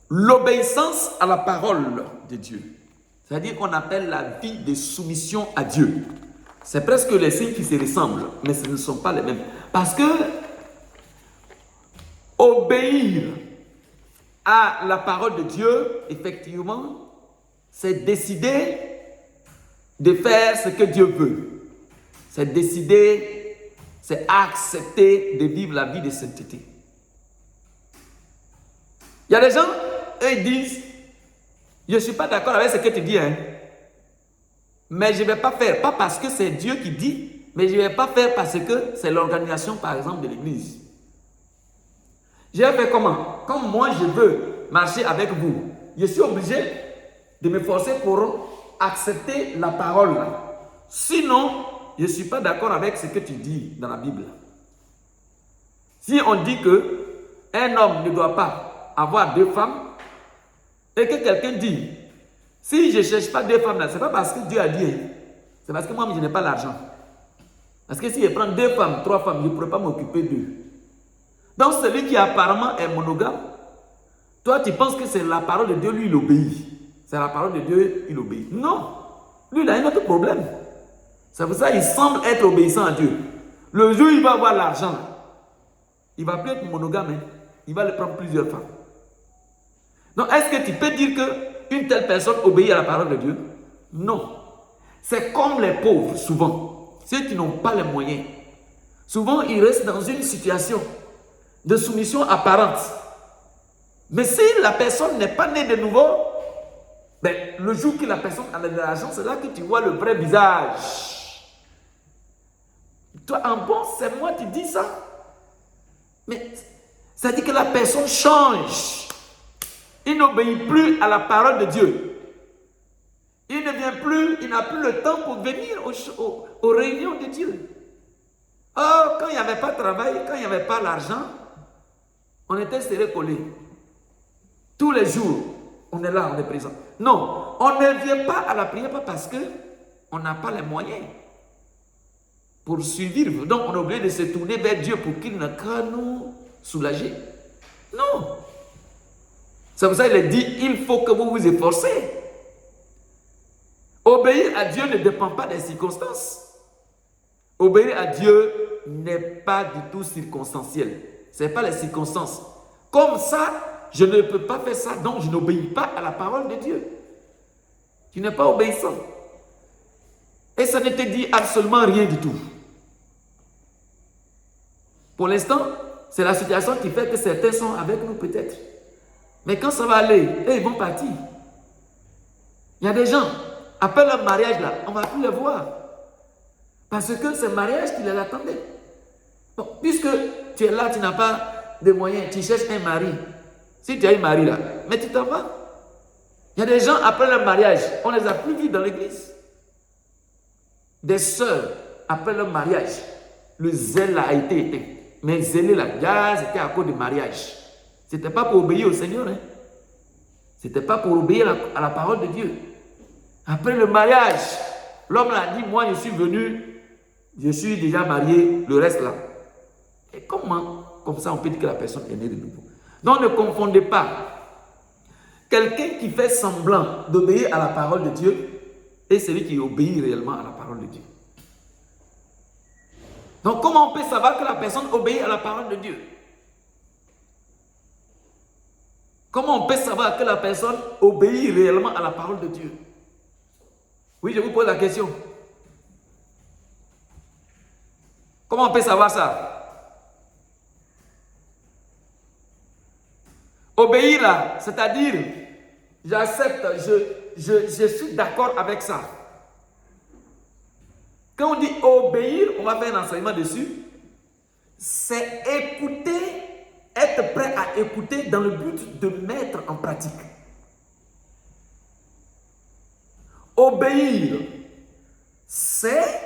L'obéissance à la parole de Dieu. C'est-à-dire qu'on appelle la vie de soumission à Dieu. C'est presque les signes qui se ressemblent, mais ce ne sont pas les mêmes. Parce que obéir à la parole de Dieu, effectivement, c'est décider de faire ce que Dieu veut. C'est décider, c'est accepter de vivre la vie de sainteté. Il y a des gens, eux, ils disent, je ne suis pas d'accord avec ce que tu dis, hein, mais je ne vais pas faire, pas parce que c'est Dieu qui dit, mais je ne vais pas faire parce que c'est l'organisation, par exemple, de l'église. Je vais faire comment? Comme moi, je veux marcher avec vous, je suis obligé de me forcer pour accepter la parole là. Sinon, je ne suis pas d'accord avec ce que tu dis dans la Bible. Si on dit qu'un homme ne doit pas avoir 2 femmes, et que quelqu'un dit, si je ne cherche pas 2 femmes là, ce n'est pas parce que Dieu a dit, c'est parce que moi je n'ai pas l'argent. Parce que si je prends 2 femmes, 3 femmes, je ne pourrais pas m'occuper d'eux. Donc celui qui apparemment est monogame, toi tu penses que c'est la parole de Dieu, lui il obéit. C'est la parole de Dieu, il obéit. Non, lui il a un autre problème. C'est pour ça qu'il semble être obéissant à Dieu. Le jour où il va avoir l'argent, il ne va plus être monogame, hein. Il va le prendre plusieurs femmes. Donc est-ce que tu peux dire qu'une telle personne obéit à la parole de Dieu? Non. C'est comme les pauvres souvent, ceux qui n'ont pas les moyens. Souvent ils restent dans une situation de soumission apparente. Mais si la personne n'est pas née de nouveau, ben, le jour que la personne a de l'argent, c'est là que tu vois le vrai visage. Toi, en bon, c'est moi qui dis ça. Mais ça dit que la personne change. Il n'obéit plus à la parole de Dieu. Il ne vient plus, il n'a plus le temps pour venir aux réunions de Dieu. Oh, quand il n'y avait pas de travail, quand il n'y avait pas l'argent, on était serré collé. Tous les jours, on est là, on est présent. Non, on ne vient pas à la prière pas parce qu'on n'a pas les moyens pour survivre. Donc, on est obligé de se tourner vers Dieu pour qu'il ne qu'à nous soulager. Non. C'est pour ça qu'il dit, il faut que vous vous efforcez. Obéir à Dieu ne dépend pas des circonstances. Obéir à Dieu n'est pas du tout circonstanciel. Ce n'est pas les circonstances. Comme ça, je ne peux pas faire ça, donc je n'obéis pas à la parole de Dieu. Tu n'es pas obéissant. Et ça ne te dit absolument rien du tout. Pour l'instant, c'est la situation qui fait que certains sont avec nous peut-être. Mais quand ça va aller, ils vont partir. Il y a des gens, après leur mariage là, on ne va plus les voir. Parce que c'est le mariage qui les attendait. Bon, puisque tu es là, tu n'as pas de moyens, tu cherches un mari. Si tu as un mari là, mais tu t'en vas. Il y a des gens, après leur mariage, on ne les a plus vus dans l'église. Des sœurs, après leur mariage, le zèle là a été éteint. Mais zèle là, c'était à cause du mariage. Ce n'était pas pour obéir au Seigneur. Hein. Ce n'était pas pour obéir à la parole de Dieu. Après le mariage, l'homme a dit, moi je suis venu, je suis déjà marié, le reste là. Et comment, comme ça on peut dire que la personne est née de nouveau. Donc ne confondez pas. Quelqu'un qui fait semblant d'obéir à la parole de Dieu est celui qui obéit réellement à la parole de Dieu. Donc comment on peut savoir que la personne obéit à la parole de Dieu? Comment on peut savoir que la personne obéit réellement à la parole de Dieu? Oui, je vous pose la question. Comment on peut savoir ça? Obéir là, c'est-à-dire, j'accepte, je suis d'accord avec ça. Quand on dit obéir, on va faire un enseignement dessus. C'est écouter, être prêt à écouter dans le but de mettre en pratique. Obéir, c'est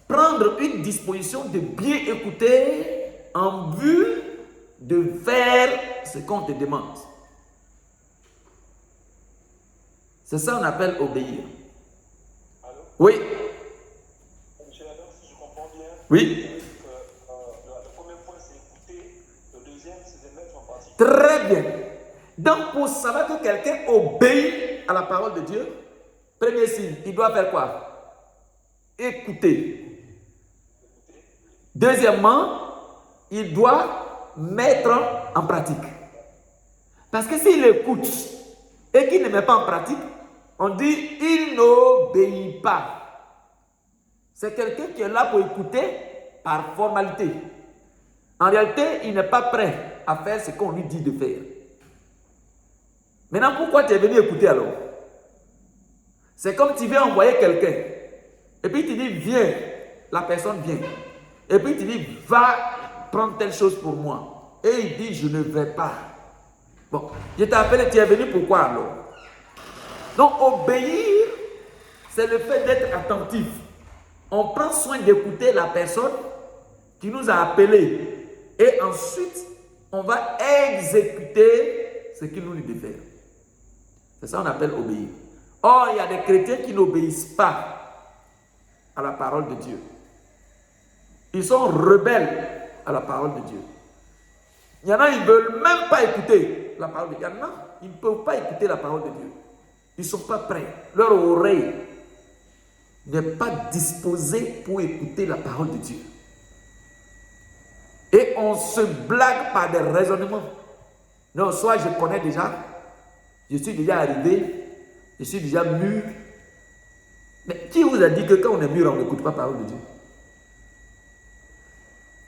prendre une disposition de bien écouter en vue de faire ce qu'on te demande. C'est ça qu'on appelle obéir. Allô? Oui. Monsieur Adam, si je comprends bien, Oui. le premier point c'est écouter, le deuxième c'est de mettre en pratique. Très bien. Donc pour savoir que quelqu'un obéit à la parole de Dieu, premier signe, il doit faire quoi? Écouter. Deuxièmement, il doit mettre en pratique. Parce que s'il écoute et qu'il ne met pas en pratique, on dit il n'obéit pas. C'est quelqu'un qui est là pour écouter par formalité. En réalité, il n'est pas prêt à faire ce qu'on lui dit de faire. Maintenant, pourquoi tu es venu écouter alors? C'est comme tu viens envoyer quelqu'un. Et puis tu dis, viens. La personne vient. Et puis tu dis, va prendre telle chose pour moi. Et il dit, je ne vais pas. Bon, je t'ai appelé, tu es venu pourquoi alors? Donc, obéir, c'est le fait d'être attentif. On prend soin d'écouter la personne qui nous a appelés. Et ensuite, on va exécuter ce qu'il nous dit de faire. C'est ça qu'on appelle obéir. Or, il y a des chrétiens qui n'obéissent pas à la parole de Dieu. Ils sont rebelles à la parole de Dieu. Il y en a, ils ne veulent même pas écouter la parole de Dieu. Il y en a, ils ne peuvent pas écouter la parole de Dieu. Ils ne sont pas prêts. Leur oreille n'est pas disposée pour écouter la parole de Dieu. Et on se blague par des raisonnements. Non, soit je connais déjà, je suis déjà arrivé, je suis déjà mûr. Mais qui vous a dit que quand on est mûr, on n'écoute pas la parole de Dieu?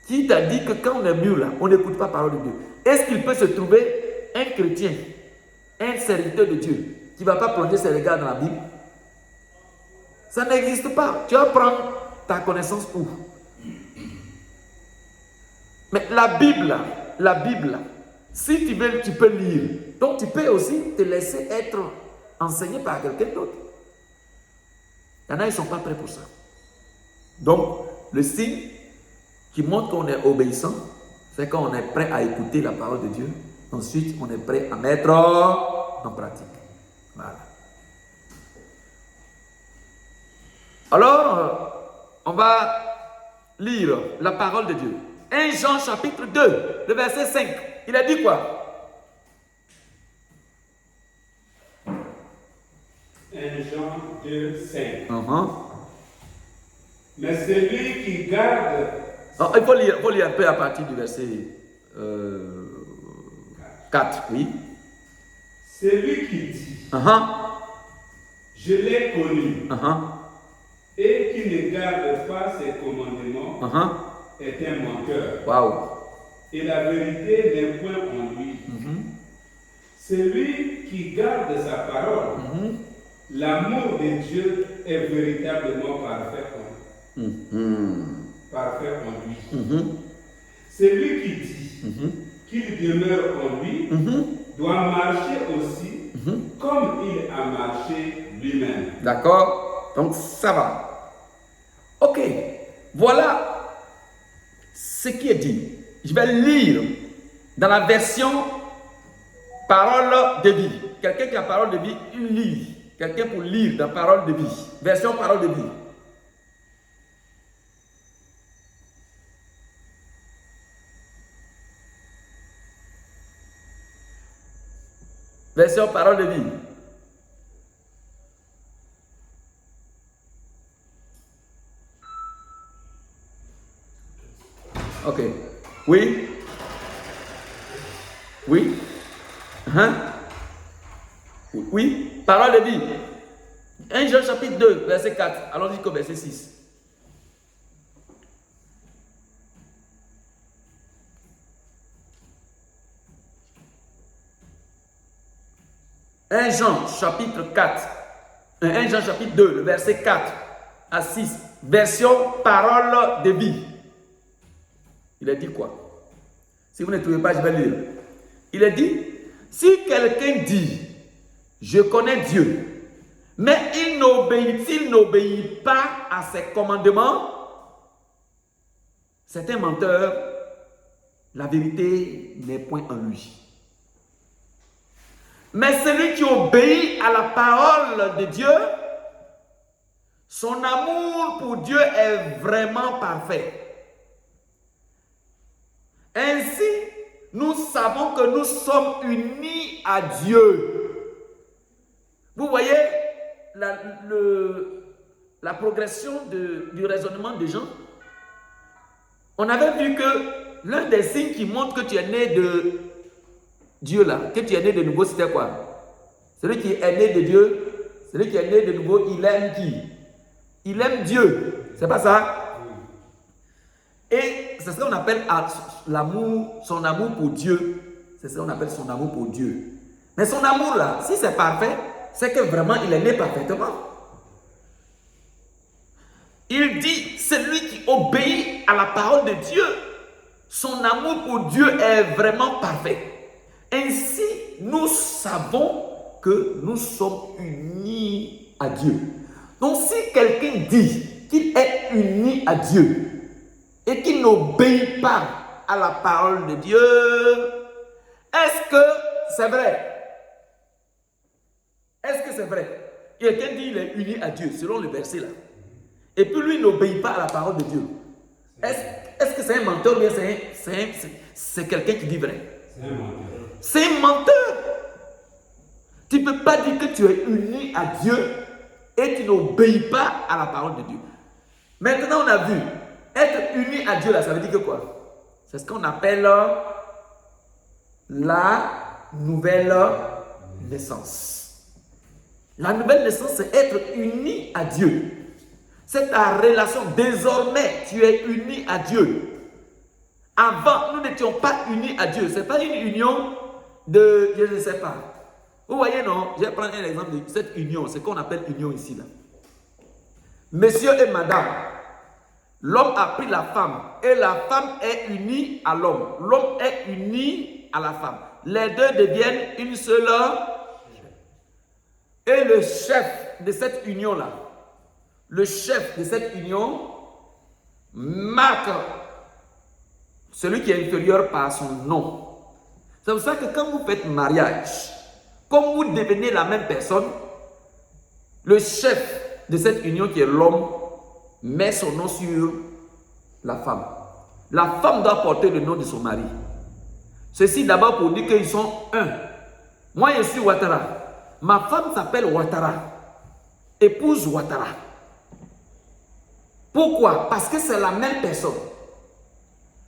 Qui t'a dit que quand on est mûr là, on n'écoute pas la parole de Dieu? Est-ce qu'il peut se trouver un chrétien, un serviteur de Dieu, qui ne va pas plonger ses regards dans la Bible? Ça n'existe pas. Tu vas prendre ta connaissance où? Mais la Bible, si tu veux, tu peux lire. Donc tu peux aussi te laisser être enseigné par quelqu'un d'autre. Il y en a, ils ne sont pas prêts pour ça. Donc, le signe qui montre qu'on est obéissant, c'est quand on est prêt à écouter la parole de Dieu. Ensuite, on est prêt à mettre en pratique. Voilà. Alors, on va lire la parole de Dieu. 1 Jean chapitre 2, le verset 5. Il a dit quoi? 1 Jean 2, 5. Mais celui qui garde... Oh, il faut lire un peu à partir du verset 4, oui. Celui qui dit, je l'ai connu, et qui ne garde pas ses commandements, est un menteur. Wow. Et la vérité n'est point en lui. Celui qui garde sa parole, l'amour de Dieu est véritablement parfait en lui. Parfait en lui. Celui qui dit qu'il demeure en lui doit marcher aussi comme il a marché lui-même. D'accord? Donc ça va. Ok. Voilà ce qui est dit. Je vais lire dans la version parole de vie. Quelqu'un qui a parole de vie, il lit. Quelqu'un pour lire dans parole de vie. Version parole de vie. Version parole de vie. Ok. Oui. Oui. Oui. Parole de vie. 1 Jean chapitre 2, verset 4. Allons jusqu'au verset 6. Jean chapitre 4. 1 Jean chapitre 2, le verset 4 à 6. Version parole de vie. Il a dit quoi? Si vous ne trouvez pas, je vais lire. Il a dit, si quelqu'un dit, je connais Dieu, mais il n'obéit pas à ses commandements, c'est un menteur. La vérité n'est point en lui. Mais celui qui obéit à la parole de Dieu, son amour pour Dieu est vraiment parfait. Ainsi, nous savons que nous sommes unis à Dieu. Vous voyez la progression du raisonnement des gens? On avait vu que l'un des signes qui montre que tu es né de Dieu là, que tu es né de nouveau, c'était quoi? Celui qui est né de Dieu, celui qui est né de nouveau, il aime qui? Il aime Dieu. C'est pas ça? Et c'est ce qu'on appelle l'amour, son amour pour Dieu. C'est ce qu'on appelle son amour pour Dieu. Mais son amour là, si c'est parfait, c'est que vraiment il est né parfaitement. Il dit, celui qui obéit à la parole de Dieu, son amour pour Dieu est vraiment parfait. Ainsi, nous savons que nous sommes unis à Dieu. Donc si quelqu'un dit qu'il est uni à Dieu et qu'il n'obéit pas à la parole de Dieu, est-ce que c'est vrai? Est-ce que c'est vrai? Quelqu'un dit qu'il est uni à Dieu, selon le verset là. Et puis lui n'obéit pas à la parole de Dieu. Est-ce que c'est un menteur ou bien c'est quelqu'un qui dit vrai? C'est un menteur. C'est un menteur. Tu ne peux pas dire que tu es uni à Dieu et tu n'obéis pas à la parole de Dieu. Maintenant, on a vu, être uni à Dieu, là, ça veut dire que quoi? C'est ce qu'on appelle la nouvelle naissance. La nouvelle naissance, c'est être uni à Dieu. C'est ta relation. Désormais, tu es uni à Dieu. Avant, nous n'étions pas unis à Dieu. Ce n'est pas une union de, je ne sais pas. Vous voyez, non? Je vais prendre un exemple de cette union. C'est ce qu'on appelle union ici, là. Monsieur et madame, l'homme a pris la femme et la femme est unie à l'homme. L'homme est uni à la femme. Les deux deviennent une seule. Et le chef de cette union-là, le chef de cette union marque celui qui est inférieur par son nom. C'est pour ça que quand vous faites mariage, comme vous devenez la même personne, le chef de cette union qui est l'homme met son nom sur la femme. La femme doit porter le nom de son mari. Ceci d'abord pour dire qu'ils sont un. Moi je suis Ouattara. Ma femme s'appelle Ouattara. Épouse Ouattara. Pourquoi? Parce que c'est la même personne.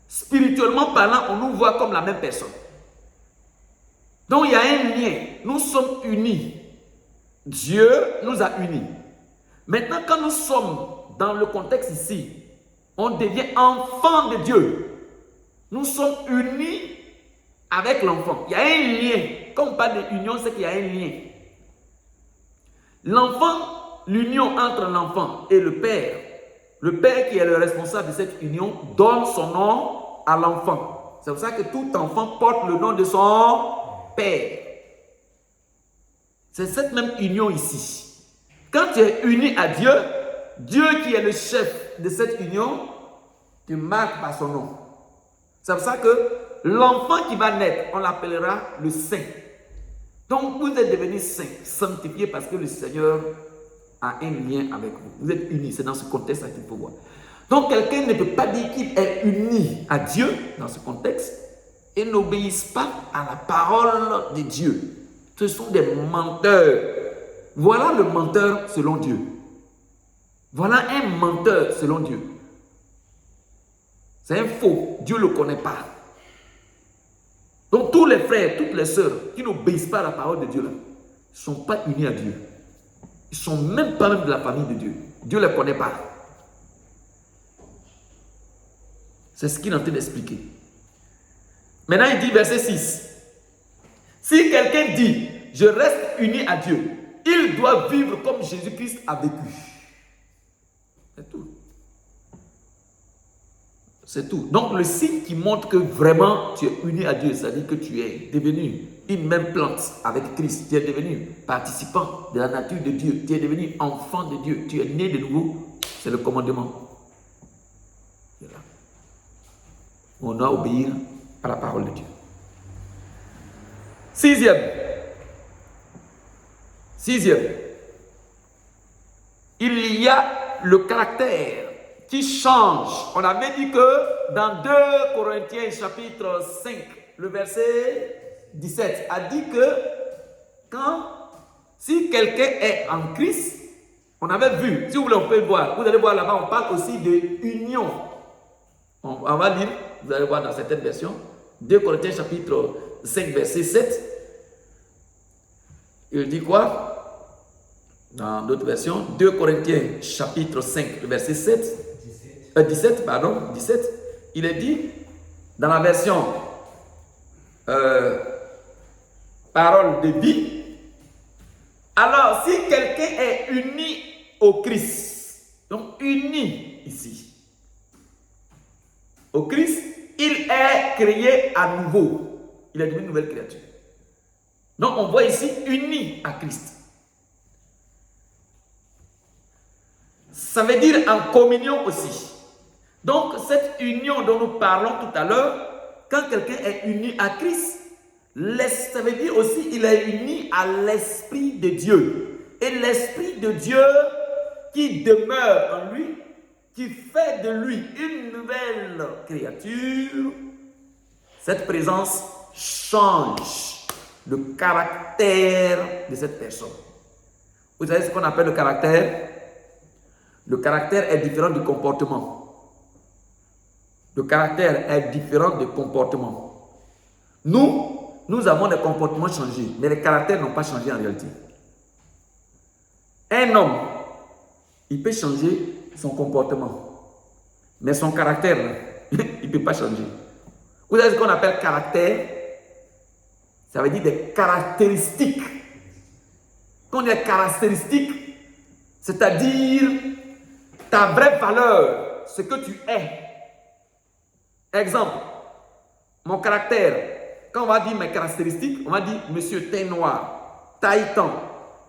Spirituellement parlant, on nous voit comme la même personne. Donc il y a un lien. Nous sommes unis. Dieu nous a unis. Maintenant, quand nous sommes dans le contexte ici, on devient enfant de Dieu. Nous sommes unis avec l'enfant. Il y a un lien. Quand on parle d'union, c'est qu'il y a un lien. L'enfant, l'union entre l'enfant et le père qui est le responsable de cette union, donne son nom à l'enfant. C'est pour ça que tout enfant porte le nom de son père. C'est cette même union ici. Quand tu es uni à Dieu, Dieu qui est le chef de cette union, te marque par son nom. C'est pour ça que l'enfant qui va naître, on l'appellera le saint. Donc vous êtes devenus saints, sanctifiés parce que le Seigneur a un lien avec vous. Vous êtes unis, c'est dans ce contexte qu'il faut voir. Donc quelqu'un ne peut pas dire qu'il est uni à Dieu dans ce contexte et n'obéisse pas à la parole de Dieu. Ce sont des menteurs. Voilà le menteur selon Dieu. Voilà un menteur selon Dieu. C'est un faux. Dieu ne le connaît pas. Donc tous les frères, toutes les sœurs qui n'obéissent pas à la parole de Dieu là, ne sont pas unis à Dieu. Ils ne sont même pas de la famille de Dieu. Dieu ne les connaît pas. C'est ce qu'il est en train d'expliquer. Maintenant il dit verset 6. Si quelqu'un dit, je reste uni à Dieu, il doit vivre comme Jésus-Christ a vécu. C'est tout. C'est tout. Donc le signe qui montre que vraiment tu es uni à Dieu, c'est-à-dire que tu es devenu une même plante avec Christ. Tu es devenu participant de la nature de Dieu. Tu es devenu enfant de Dieu. Tu es né de nouveau. C'est le commandement. Voilà. On doit obéir à la parole de Dieu. Sixième, il y a le caractère qui change. On avait dit que dans 2 Corinthiens chapitre 5, le verset 17, a dit que si quelqu'un est en Christ, on avait vu, si vous voulez on peut voir, vous allez voir là-bas, on parle aussi de union. On va lire, vous allez voir dans certaines versions, 2 Corinthiens chapitre 5, verset 7. Il dit quoi? Dans d'autres versions, 2 Corinthiens chapitre 5, verset 17, il est dit, dans la version parole de vie, alors si quelqu'un est uni au Christ, donc uni ici, au Christ, il est créé à nouveau, il est devenu une nouvelle créature. Donc on voit ici unis à Christ. Ça veut dire en communion aussi. Donc cette union dont nous parlons tout à l'heure, quand quelqu'un est uni à Christ, ça veut dire aussi qu'il est uni à l'Esprit de Dieu. Et l'Esprit de Dieu qui demeure en lui, qui fait de lui une nouvelle créature, cette présence change le caractère de cette personne. Vous savez ce qu'on appelle le caractère? Le caractère est différent du comportement. Le caractère est différent du comportement. Nous avons des comportements changés, mais les caractères n'ont pas changé en réalité. Un homme, il peut changer son comportement, mais son caractère, il ne peut pas changer. Vous savez ce qu'on appelle caractère? Ça veut dire des caractéristiques. Quand on dit caractéristiques, c'est-à-dire ta vraie valeur, ce que tu es. Exemple, mon caractère. Quand on va dire mes caractéristiques, on va dire monsieur teint noir, taille tant,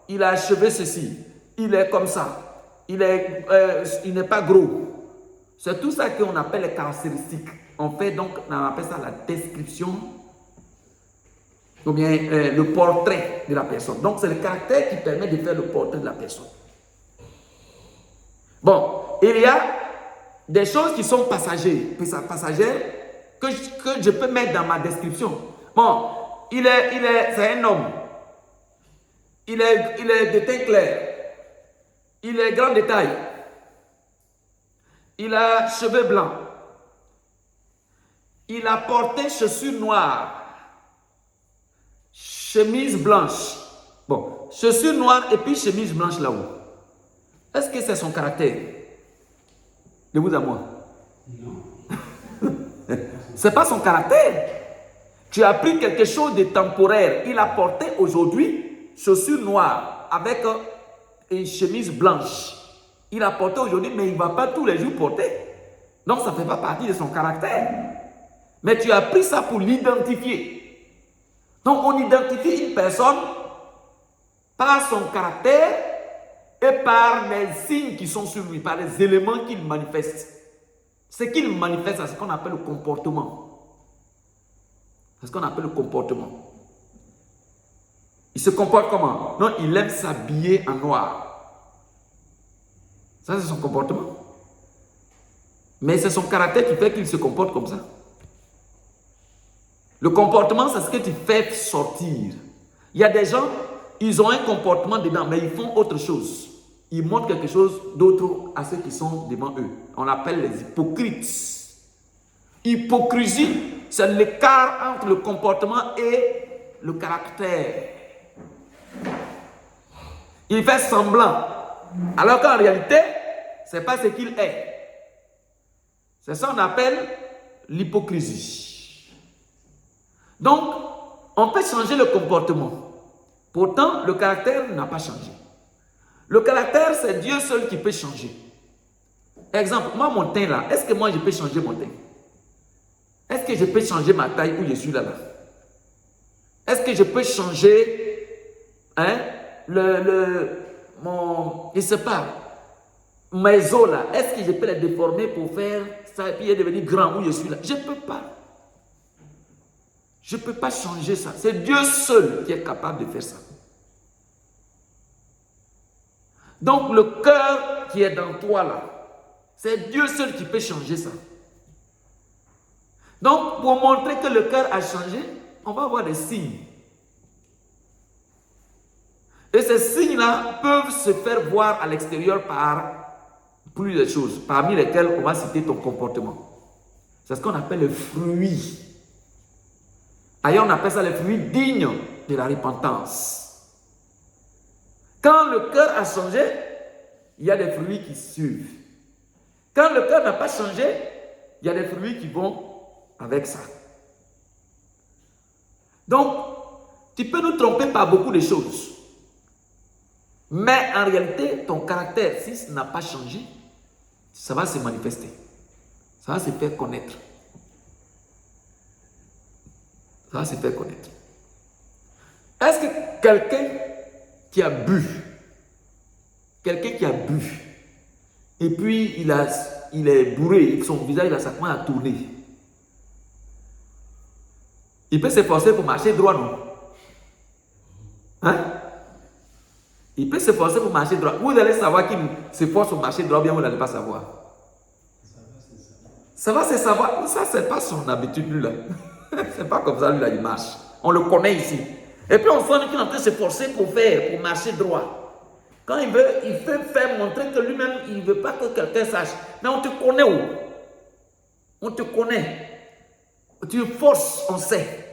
il a achevé ceci, il est comme ça, il n'est pas gros. C'est tout ça qu'on appelle les caractéristiques. On fait donc, on appelle ça la description, ou bien le portrait de la personne. Donc c'est le caractère qui permet de faire le portrait de la personne. Bon, il y a des choses qui sont passagères que je peux mettre dans ma description. Bon, c'est un homme. Il est de teint clair. Il est grand de taille. Il a cheveux blancs. Il a porté chaussures noires. Chemise blanche. Bon, chaussures noires et puis chemise blanche là-haut. Est-ce que c'est son caractère? De vous à moi? Non. C'est pas son caractère. Tu as pris quelque chose de temporaire. Il a porté aujourd'hui chaussures noires avec une chemise blanche. Il a porté aujourd'hui, mais il ne va pas tous les jours porter. Donc ça ne fait pas partie de son caractère. Mais tu as pris ça pour l'identifier. Donc on identifie une personne par son caractère et par les signes qui sont sur lui, par les éléments qu'il manifeste. Ce qu'il manifeste, c'est ce qu'on appelle le comportement. C'est ce qu'on appelle le comportement. Il se comporte comment? Non, il aime s'habiller en noir. Ça, c'est son comportement. Mais c'est son caractère qui fait qu'il se comporte comme ça. Le comportement, c'est ce que tu fais sortir. Il y a des gens, ils ont un comportement dedans, mais ils font autre chose. Ils montrent quelque chose d'autre à ceux qui sont devant eux. On l'appelle les hypocrites. Hypocrisie, c'est l'écart entre le comportement et le caractère. Il fait semblant, alors qu'en réalité, ce n'est pas ce qu'il est. C'est ça qu'on appelle l'hypocrisie. Donc, on peut changer le comportement. Pourtant, le caractère n'a pas changé. Le caractère, c'est Dieu seul qui peut changer. Exemple, moi, mon teint là, est-ce que moi, je peux changer mon teint? Est-ce que je peux changer ma taille où je suis là? Est-ce que je peux changer, je sais pas, mes os là, est-ce que je peux les déformer pour faire ça et puis devenir grand où je suis là? Je ne peux pas. Je ne peux pas changer ça. C'est Dieu seul qui est capable de faire ça. Donc le cœur qui est dans toi là, c'est Dieu seul qui peut changer ça. Donc pour montrer que le cœur a changé, on va avoir des signes. Et ces signes-là peuvent se faire voir à l'extérieur par plusieurs choses, parmi lesquelles on va citer ton comportement. C'est ce qu'on appelle le fruit. Ailleurs, on appelle ça le fruit digne de la repentance. Quand le cœur a changé, il y a des fruits qui suivent. Quand le cœur n'a pas changé, il y a des fruits qui vont avec ça. Donc, tu peux nous tromper par beaucoup de choses. Mais en réalité, ton caractère, si ça n'a pas changé, ça va se manifester. Ça va se faire connaître. Ça va se faire connaître. Est-ce que quelqu'un qui a bu, et puis il est bourré, son visage a sa main à tourner, il peut s'efforcer pour marcher droit, non? Hein? Il peut s'efforcer pour marcher droit. Vous allez savoir qu'il s'efforce pour marcher droit, bien vous n'allez pas savoir. Ça va, c'est savoir. Ça, c'est pas son habitude, lui, là. C'est pas comme ça, lui, là, il marche. On le connaît ici. Et puis, on sent qu'il est en train de s'efforcer pour marcher droit. Quand il veut faire montrer que lui-même, il ne veut pas que quelqu'un sache. Mais on te connaît où? On te connaît. Tu forces, on sait.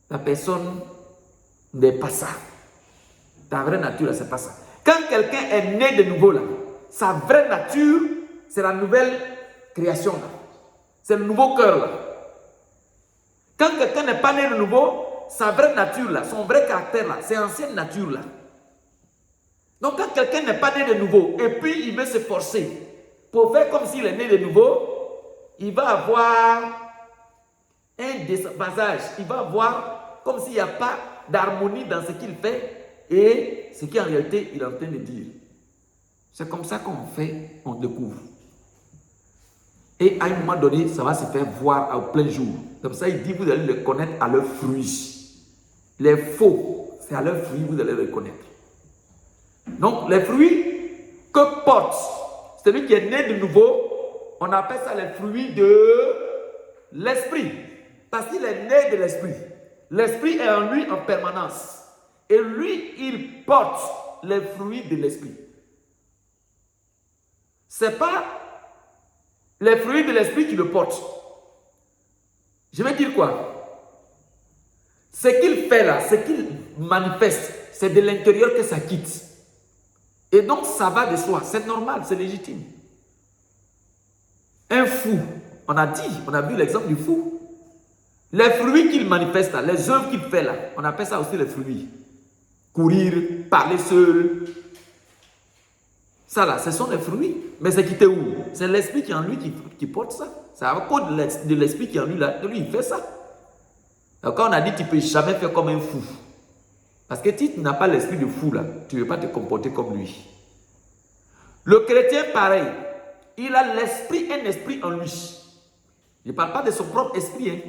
La personne n'est pas ça. Ta vraie nature, c'est pas ça. Quand quelqu'un est né de nouveau, là, sa vraie nature, c'est la nouvelle création, là. C'est le nouveau cœur, là. Quand quelqu'un n'est pas né de nouveau, sa vraie nature, là, son vrai caractère, là, c'est l'ancienne nature, là. Donc, quand quelqu'un n'est pas né de nouveau, et puis il veut se forcer pour faire comme s'il est né de nouveau, il va avoir un déphasage. Il va avoir comme s'il n'y a pas d'harmonie dans ce qu'il fait et ce qu'en réalité il est en train de dire. C'est comme ça qu'on fait, on découvre. Et à un moment donné, ça va se faire voir au plein jour. Comme ça, il dit, vous allez le connaître à leurs fruits. Les faux, c'est à leurs fruits vous allez le connaître. Donc, les fruits que porte celui qui est né de nouveau, on appelle ça les fruits de l'esprit. Parce qu'il est né de l'esprit. L'esprit est en lui en permanence. Et lui, il porte les fruits de l'esprit. Ce n'est pas les fruits de l'esprit qui le portent. Je vais dire quoi? Ce qu'il fait là, ce qu'il manifeste, c'est de l'intérieur que ça quitte. Et donc, ça va de soi. C'est normal, c'est légitime. Un fou, on a vu l'exemple du fou. Les fruits qu'il manifeste là, les œuvres qu'il fait là, on appelle ça aussi les fruits. Courir, parler seul. Ça là, ce sont les fruits. Mais c'est quitté où? C'est l'esprit qui est en lui qui porte ça. C'est à cause de l'esprit qui est en lui là, que lui il fait ça. Donc, quand on a dit tu ne peux jamais faire comme un fou. Parce que si tu n'as pas l'esprit de fou là, tu ne veux pas te comporter comme lui. Le chrétien pareil, il a l'esprit, un esprit en lui. Je ne parle pas de son propre esprit, hein.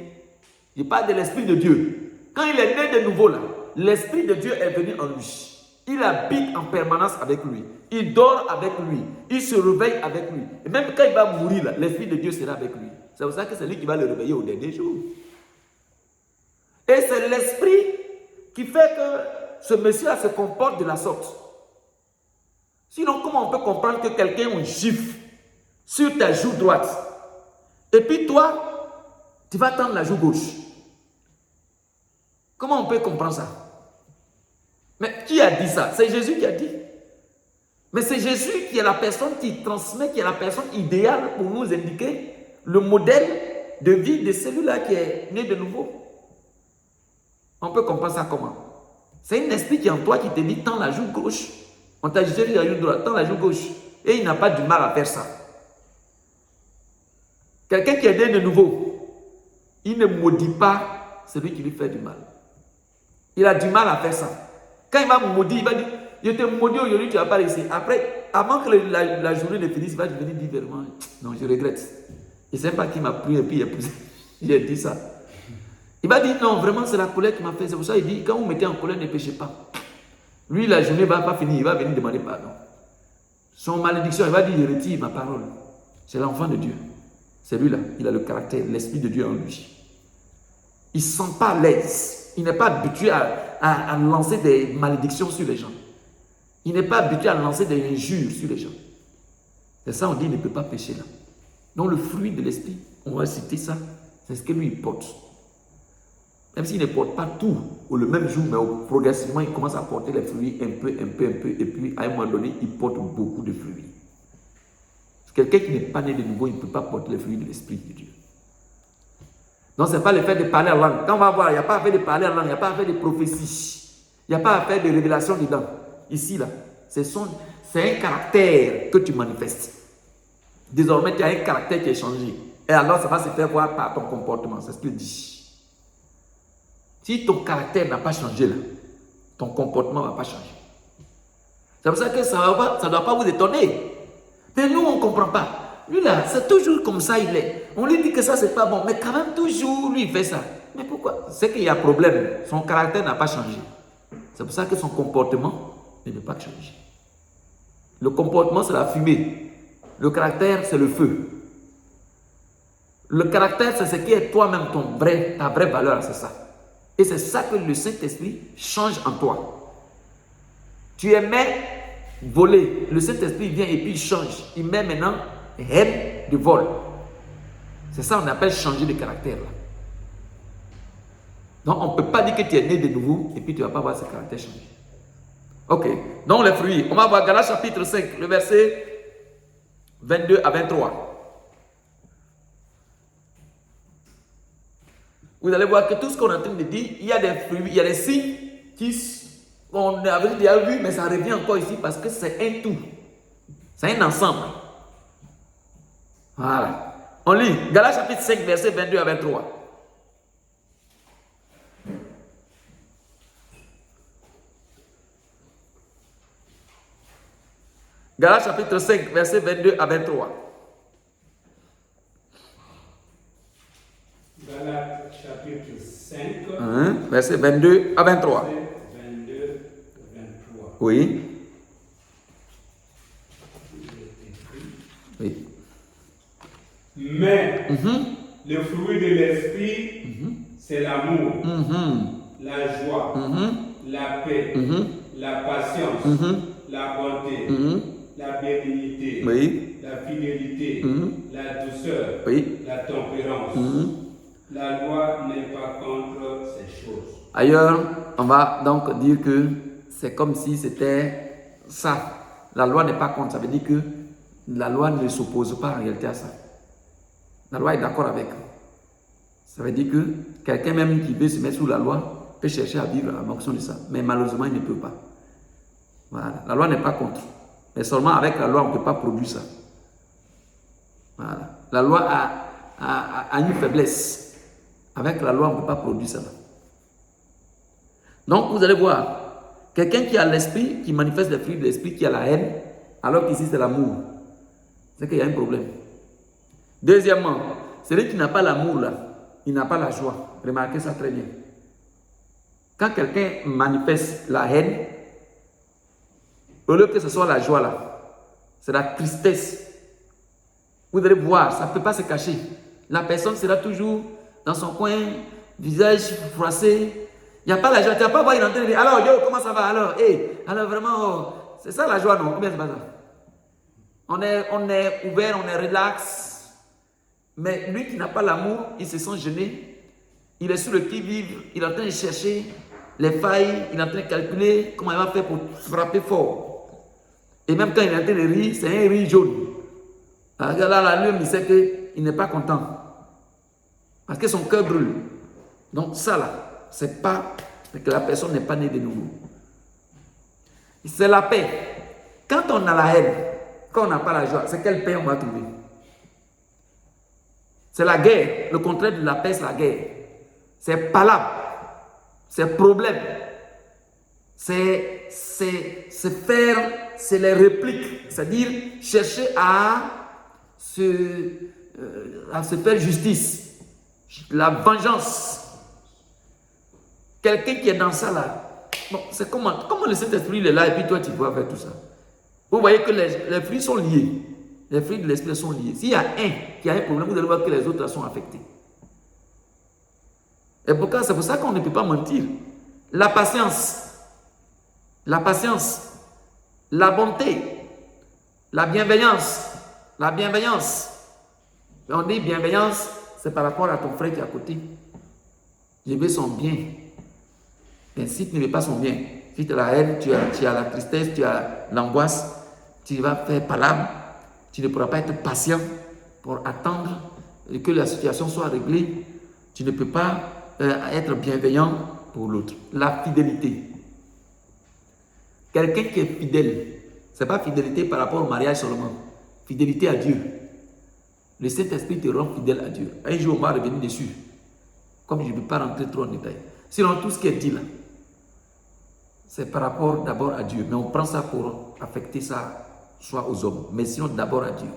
Je parle de l'esprit de Dieu. Quand il est né de nouveau là, l'esprit de Dieu est venu en lui. Il habite en permanence avec lui. Il dort avec lui. Il se réveille avec lui. Et même quand il va mourir là, l'esprit de Dieu sera avec lui. C'est pour ça que c'est lui qui va le réveiller au dernier jour. Et c'est l'esprit qui fait que ce monsieur-là se comporte de la sorte. Sinon, comment on peut comprendre que quelqu'un gifle sur ta joue droite et puis toi, tu vas tendre la joue gauche? Comment on peut comprendre ça? Mais qui a dit ça? C'est Jésus qui a dit. Mais c'est Jésus qui est la personne qui transmet, qui est la personne idéale pour nous indiquer le modèle de vie de celui-là qui est né de nouveau. On peut comprendre ça comment? C'est un esprit qui est en toi qui te dit tends la joue gauche. On t'a dit la joue droite, tends la joue gauche. Et il n'a pas du mal à faire ça. Quelqu'un qui est né de nouveau, il ne maudit pas celui qui lui fait du mal. Il a du mal à faire ça. Quand il va me maudire, il va dire je te maudis aujourd'hui, tu vas pas réussir. Après, avant que la journée ne finisse, il va venir dire vraiment non, je regrette. Je ne sais pas qui m'a pris et puis épousé. J'ai dit ça. Il va dire non, vraiment c'est la colère qui m'a fait. C'est pour ça qu'il dit quand vous mettez en colère, ne péchez pas. Lui, la journée ne va pas finir, il va venir demander pardon. Son malédiction, il va dire je retire ma parole. C'est l'enfant de Dieu. C'est lui là, il a le caractère, l'esprit de Dieu en lui. Il ne se sent pas à l'aise. Il n'est pas habitué à lancer des malédictions sur les gens. Il n'est pas habitué à lancer des injures sur les gens. C'est ça, on dit, il ne peut pas pécher là. Donc le fruit de l'esprit, on va citer ça, c'est ce que lui il porte. Même s'il ne porte pas tout au le même jour, mais progressivement, il commence à porter les fruits un peu, et puis à un moment donné, il porte beaucoup de fruits. Quelqu'un qui n'est pas né de nouveau, il ne peut pas porter les fruits de l'esprit de Dieu. Donc, ce n'est pas le fait de parler en langue. Quand on va voir, il n'y a pas à faire de parler en langue, il n'y a pas à faire de prophétie. Il n'y a pas à faire de révélation dedans. Ici, là, c'est un caractère que tu manifestes. Désormais, tu as un caractère qui est changé. Et alors, ça va se faire voir par ton comportement. C'est ce qu'il dit. Si ton caractère n'a pas changé, là, ton comportement ne va pas changer. C'est pour ça que ça ne doit pas vous étonner. Mais nous, on ne comprend pas. Lui là, c'est toujours comme ça il est. On lui dit que ça, c'est pas bon. Mais quand même, toujours, lui, il fait ça. Mais pourquoi? C'est qu'il y a problème. Son caractère n'a pas changé. C'est pour ça que son comportement ne peut pas changer. Le comportement, c'est la fumée. Le caractère, c'est le feu. Le caractère, c'est ce qui est toi-même, ta vraie valeur, c'est ça. Et c'est ça que le Saint-Esprit change en toi. Tu aimais voler. Le Saint-Esprit vient et puis il change. Il met maintenant haine de vol. C'est ça qu'on appelle changer de caractère. Là. Donc on ne peut pas dire que tu es né de nouveau et puis tu ne vas pas voir ce caractère changer. Ok. Donc les fruits. On va voir Galates chapitre 5, le verset 22 à 23. Vous allez voir que tout ce qu'on est en train de dire, il y a des fruits, il y a des signes qu'on avait déjà vu, mais ça revient encore ici parce que c'est un tout. C'est un ensemble. Voilà. On lit Galates chapitre 5, verset 22 à 23. Galates chapitre 5, verset 22 à 23. Galates chapitre 5, verset 22 à 23. verset 22 à 23. Oui. Oui. Mais le fruit de l'esprit, c'est l'amour, la joie, la paix, la patience, la bonté, la bénignité, Oui. la fidélité, la douceur, Oui. la tempérance. La loi n'est pas contre ces choses. Ailleurs, on va donc dire que c'est comme si c'était ça. La loi n'est pas contre. Ça veut dire que la loi ne s'oppose pas en réalité à ça. La loi est d'accord avec. Ça veut dire que quelqu'un même qui veut se mettre sous la loi peut chercher à vivre en fonction de ça. Mais malheureusement, il ne peut pas. Voilà. La loi n'est pas contre. Mais seulement avec la loi, on ne peut pas produire ça. Voilà. La loi a une faiblesse. Avec la loi, on ne peut pas produire ça. Donc, vous allez voir, quelqu'un qui a l'esprit, qui manifeste les fruits de l'esprit, qui a la haine, alors qu'ici c'est l'amour, c'est qu'il y a un problème. Deuxièmement, celui qui n'a pas l'amour là, il n'a pas la joie. Remarquez ça très bien. Quand quelqu'un manifeste la haine, au lieu que ce soit la joie là, c'est la tristesse. Vous allez voir, ça ne peut pas se cacher. La personne sera toujours dans son coin, visage froissé. Il n'y a pas la joie. Tu n'as pas voir, il est en train de dire, alors, yo, comment ça va? Alors, hey, alors vraiment, c'est ça la joie, non? Ou bien c'est pas ça? On est ouvert, on est relax. Mais lui qui n'a pas l'amour, il se sent gêné. Il est sur le qui-vive, il est en train de chercher les failles, il est en train de calculer comment il va faire pour frapper fort. Et même quand il est en train de rire, c'est un rire jaune. Alors là, la lune, il sait qu'il n'est pas content. Parce que son cœur brûle. Donc ça là, c'est pas que la personne n'est pas née de nouveau. C'est la paix. Quand on a la haine, quand on n'a pas la joie, c'est quelle paix on va trouver? C'est la guerre. Le contraire de la paix, c'est la guerre. C'est palabre. C'est problème. C'est faire, c'est les répliques. C'est-à-dire chercher à se faire justice. La vengeance. Quelqu'un qui est dans ça là, bon, c'est comment le Saint-Esprit il est là et puis toi tu vas faire tout ça. Vous voyez que les fruits sont liés. Les fruits de l'esprit sont liés. S'il y a un qui a un problème, vous allez voir que les autres sont affectés. Et pourquoi? C'est pour ça qu'on ne peut pas mentir. La patience, la bonté, la bienveillance. On dit bienveillance, c'est par rapport à ton frère qui est à côté. Je veux son bien. Mais si tu ne veux pas son bien, si tu as la haine, tu as la tristesse, tu as l'angoisse, tu vas faire palabre, tu ne pourras pas être patient pour attendre que la situation soit réglée. Tu ne peux pas être bienveillant pour l'autre. La fidélité. Quelqu'un qui est fidèle, ce n'est pas fidélité par rapport au mariage seulement. Fidélité à Dieu. Le Saint-Esprit te rend fidèle à Dieu. Un jour, on va revenir dessus. Comme je ne peux pas rentrer trop en détail. Sinon, tout ce qui est dit là, c'est par rapport d'abord à Dieu. Mais on prend ça pour affecter ça, soit aux hommes. Mais sinon, d'abord à Dieu.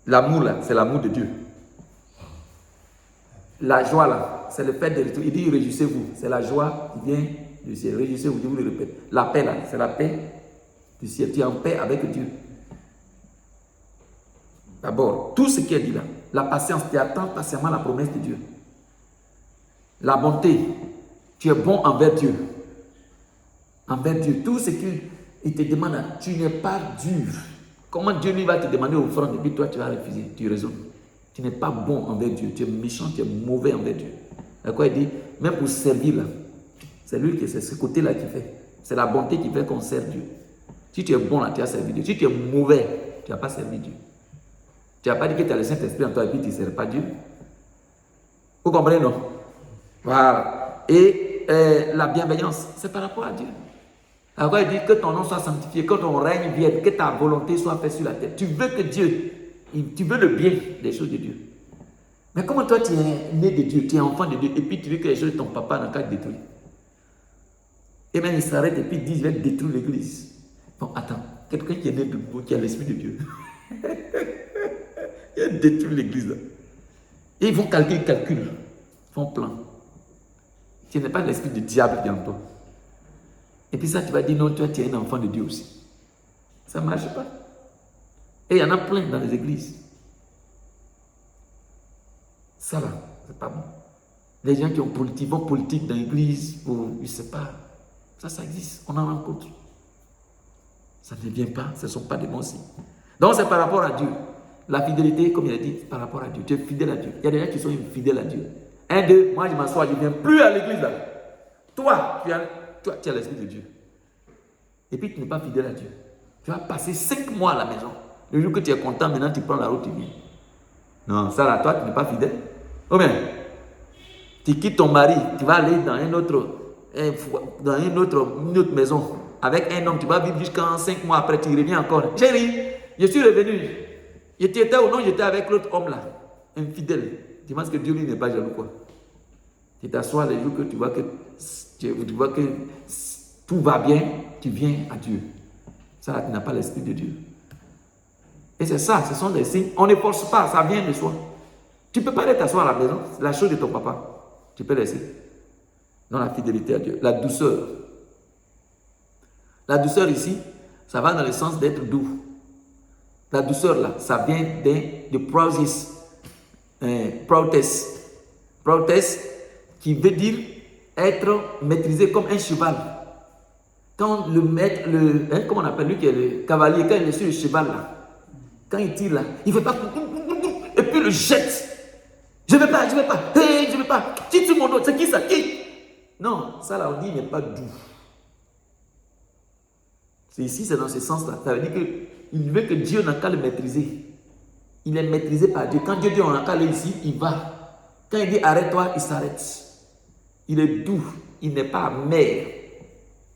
L'amour là, c'est l'amour de Dieu. La joie là, c'est le fait de retourner. Il dit, réjouissez-vous. C'est la joie qui vient du ciel. Réjouissez-vous, je vous le répète. La paix là, c'est la paix du ciel. Tu es en paix avec Dieu. D'abord, tout ce qui est dit là. La patience, tu attends patiemment la promesse de Dieu. La bonté, tu es bon envers Dieu. Envers Dieu. Tout ce qu'il te demande, tu n'es pas dur. Comment Dieu lui va te demander offrande et puis toi tu vas refuser? Tu raisonnes. Tu n'es pas bon envers Dieu. Tu es méchant, tu es mauvais envers Dieu. D'accord? Il dit, même pour servir là, c'est lui qui c'est ce côté-là qui fait. C'est la bonté qui fait qu'on sert Dieu. Si tu es bon là, tu as servi Dieu. Si tu es mauvais, tu n'as pas servi Dieu. Tu n'as pas dit que tu as le Saint-Esprit en toi et puis tu ne sers pas Dieu. Vous comprenez, non? Voilà. Et la bienveillance, c'est par rapport à Dieu. Alors il dit que ton nom soit sanctifié, que ton règne vienne, que ta volonté soit faite sur la terre. Tu veux que Dieu, tu veux le bien des choses de Dieu. Mais comment toi tu es né de Dieu, tu es enfant de Dieu, et puis tu veux que les choses de ton papa n'ont qu'à détruire. Et même il s'arrête et puis il dit, je vais détruire l'église. Bon, attends, quelqu'un qui est né de Dieu, qui a l'esprit de Dieu. Il a détruit l'église là. Et ils vont calculer, ils font plan. Tu n'es pas l'esprit du diable qui est en toi. Et puis ça, tu vas dire, non, toi, tu es un enfant de Dieu aussi. Ça ne marche pas. Et il y en a plein dans les églises. Ça là, c'est pas bon. Les gens qui vont politique dans l'église, pour, je ne sais pas. Ça existe, on en rencontre. Ça ne vient pas, ce ne sont pas des bons signes. Donc c'est par rapport à Dieu. La fidélité, comme il a dit, par rapport à Dieu. Tu es fidèle à Dieu. Il y a des gens qui sont fidèles à Dieu. Un, deux, moi je m'assois, je ne viens plus à l'église là. Toi, tu as l'esprit de Dieu. Et puis tu n'es pas fidèle à Dieu. Tu vas passer 5 mois à la maison. Le jour que tu es content, maintenant tu prends la route, tu viens. Non, ça là, toi, tu n'es pas fidèle. Ou bien, tu quittes ton mari, tu vas aller dans une autre maison. Avec un homme, tu vas vivre jusqu'à 5 mois après, tu reviens encore. Chérie, je suis revenu. J'étais ou non, j'étais avec l'autre homme là, infidèle. Tu penses que Dieu lui n'est pas jaloux quoi? Tu t'assois les jours que tu vois que tout va bien, tu viens à Dieu. Ça là, tu n'as pas l'esprit de Dieu. Et c'est ça, ce sont des signes. On ne force pas, ça vient de soi. Tu ne peux pas aller t'asseoir à la maison, c'est la chose de ton papa. Tu peux laisser. Dans la fidélité à Dieu. La douceur. La douceur ici, ça va dans le sens d'être doux. La douceur là, ça vient de prosis. Protes, qui veut dire être maîtrisé comme un cheval. Quand le maître, comment on appelle lui qui est le cavalier, quand il est sur le cheval là, quand il tire là, il ne fait pas et puis le jette. Je ne vais pas, hey, je ne vais pas. Qui tue mon dos, c'est qui ça? Qui? Non, ça là on dit il n'est pas doux. C'est ici, c'est dans ce sens-là. Ça veut dire qu'il veut que Dieu n'a qu'à le maîtriser. Il est maîtrisé par Dieu. Quand Dieu dit on n'a qu'à aller ici, il va. Quand il dit arrête-toi, il s'arrête. Il est doux. Il n'est pas amer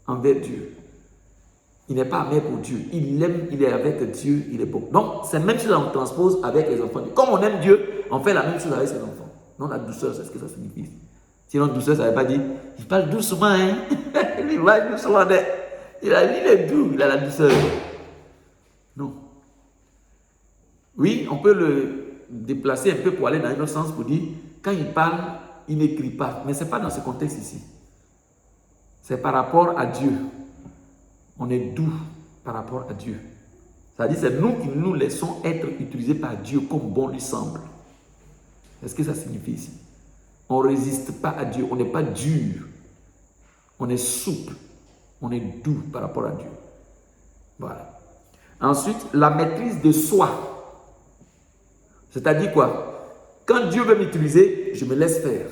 envers Dieu. Il n'est pas amer pour Dieu. Il aime, il est avec Dieu, il est bon. Donc, c'est même chose qu'on transpose avec les enfants. Comme on aime Dieu, on fait la même chose avec ses enfants. Non, la douceur, c'est ce que ça signifie. Sinon, douceur, ça ne veut pas dire, il parle doucement, hein. Il parle doucement, il est doux, il a la douceur. Non. Oui, on peut le déplacer un peu pour aller dans un autre sens pour dire, quand il parle, il n'écrit pas. Mais ce n'est pas dans ce contexte ici. C'est par rapport à Dieu. On est doux par rapport à Dieu. C'est-à-dire, c'est nous qui nous laissons être utilisés par Dieu comme bon lui semble. C'est ce que ça signifie ici. On ne résiste pas à Dieu. On n'est pas dur. On est souple. On est doux par rapport à Dieu. Voilà. Ensuite, la maîtrise de soi. C'est-à-dire quoi? Quand Dieu veut m'utiliser, je me laisse faire.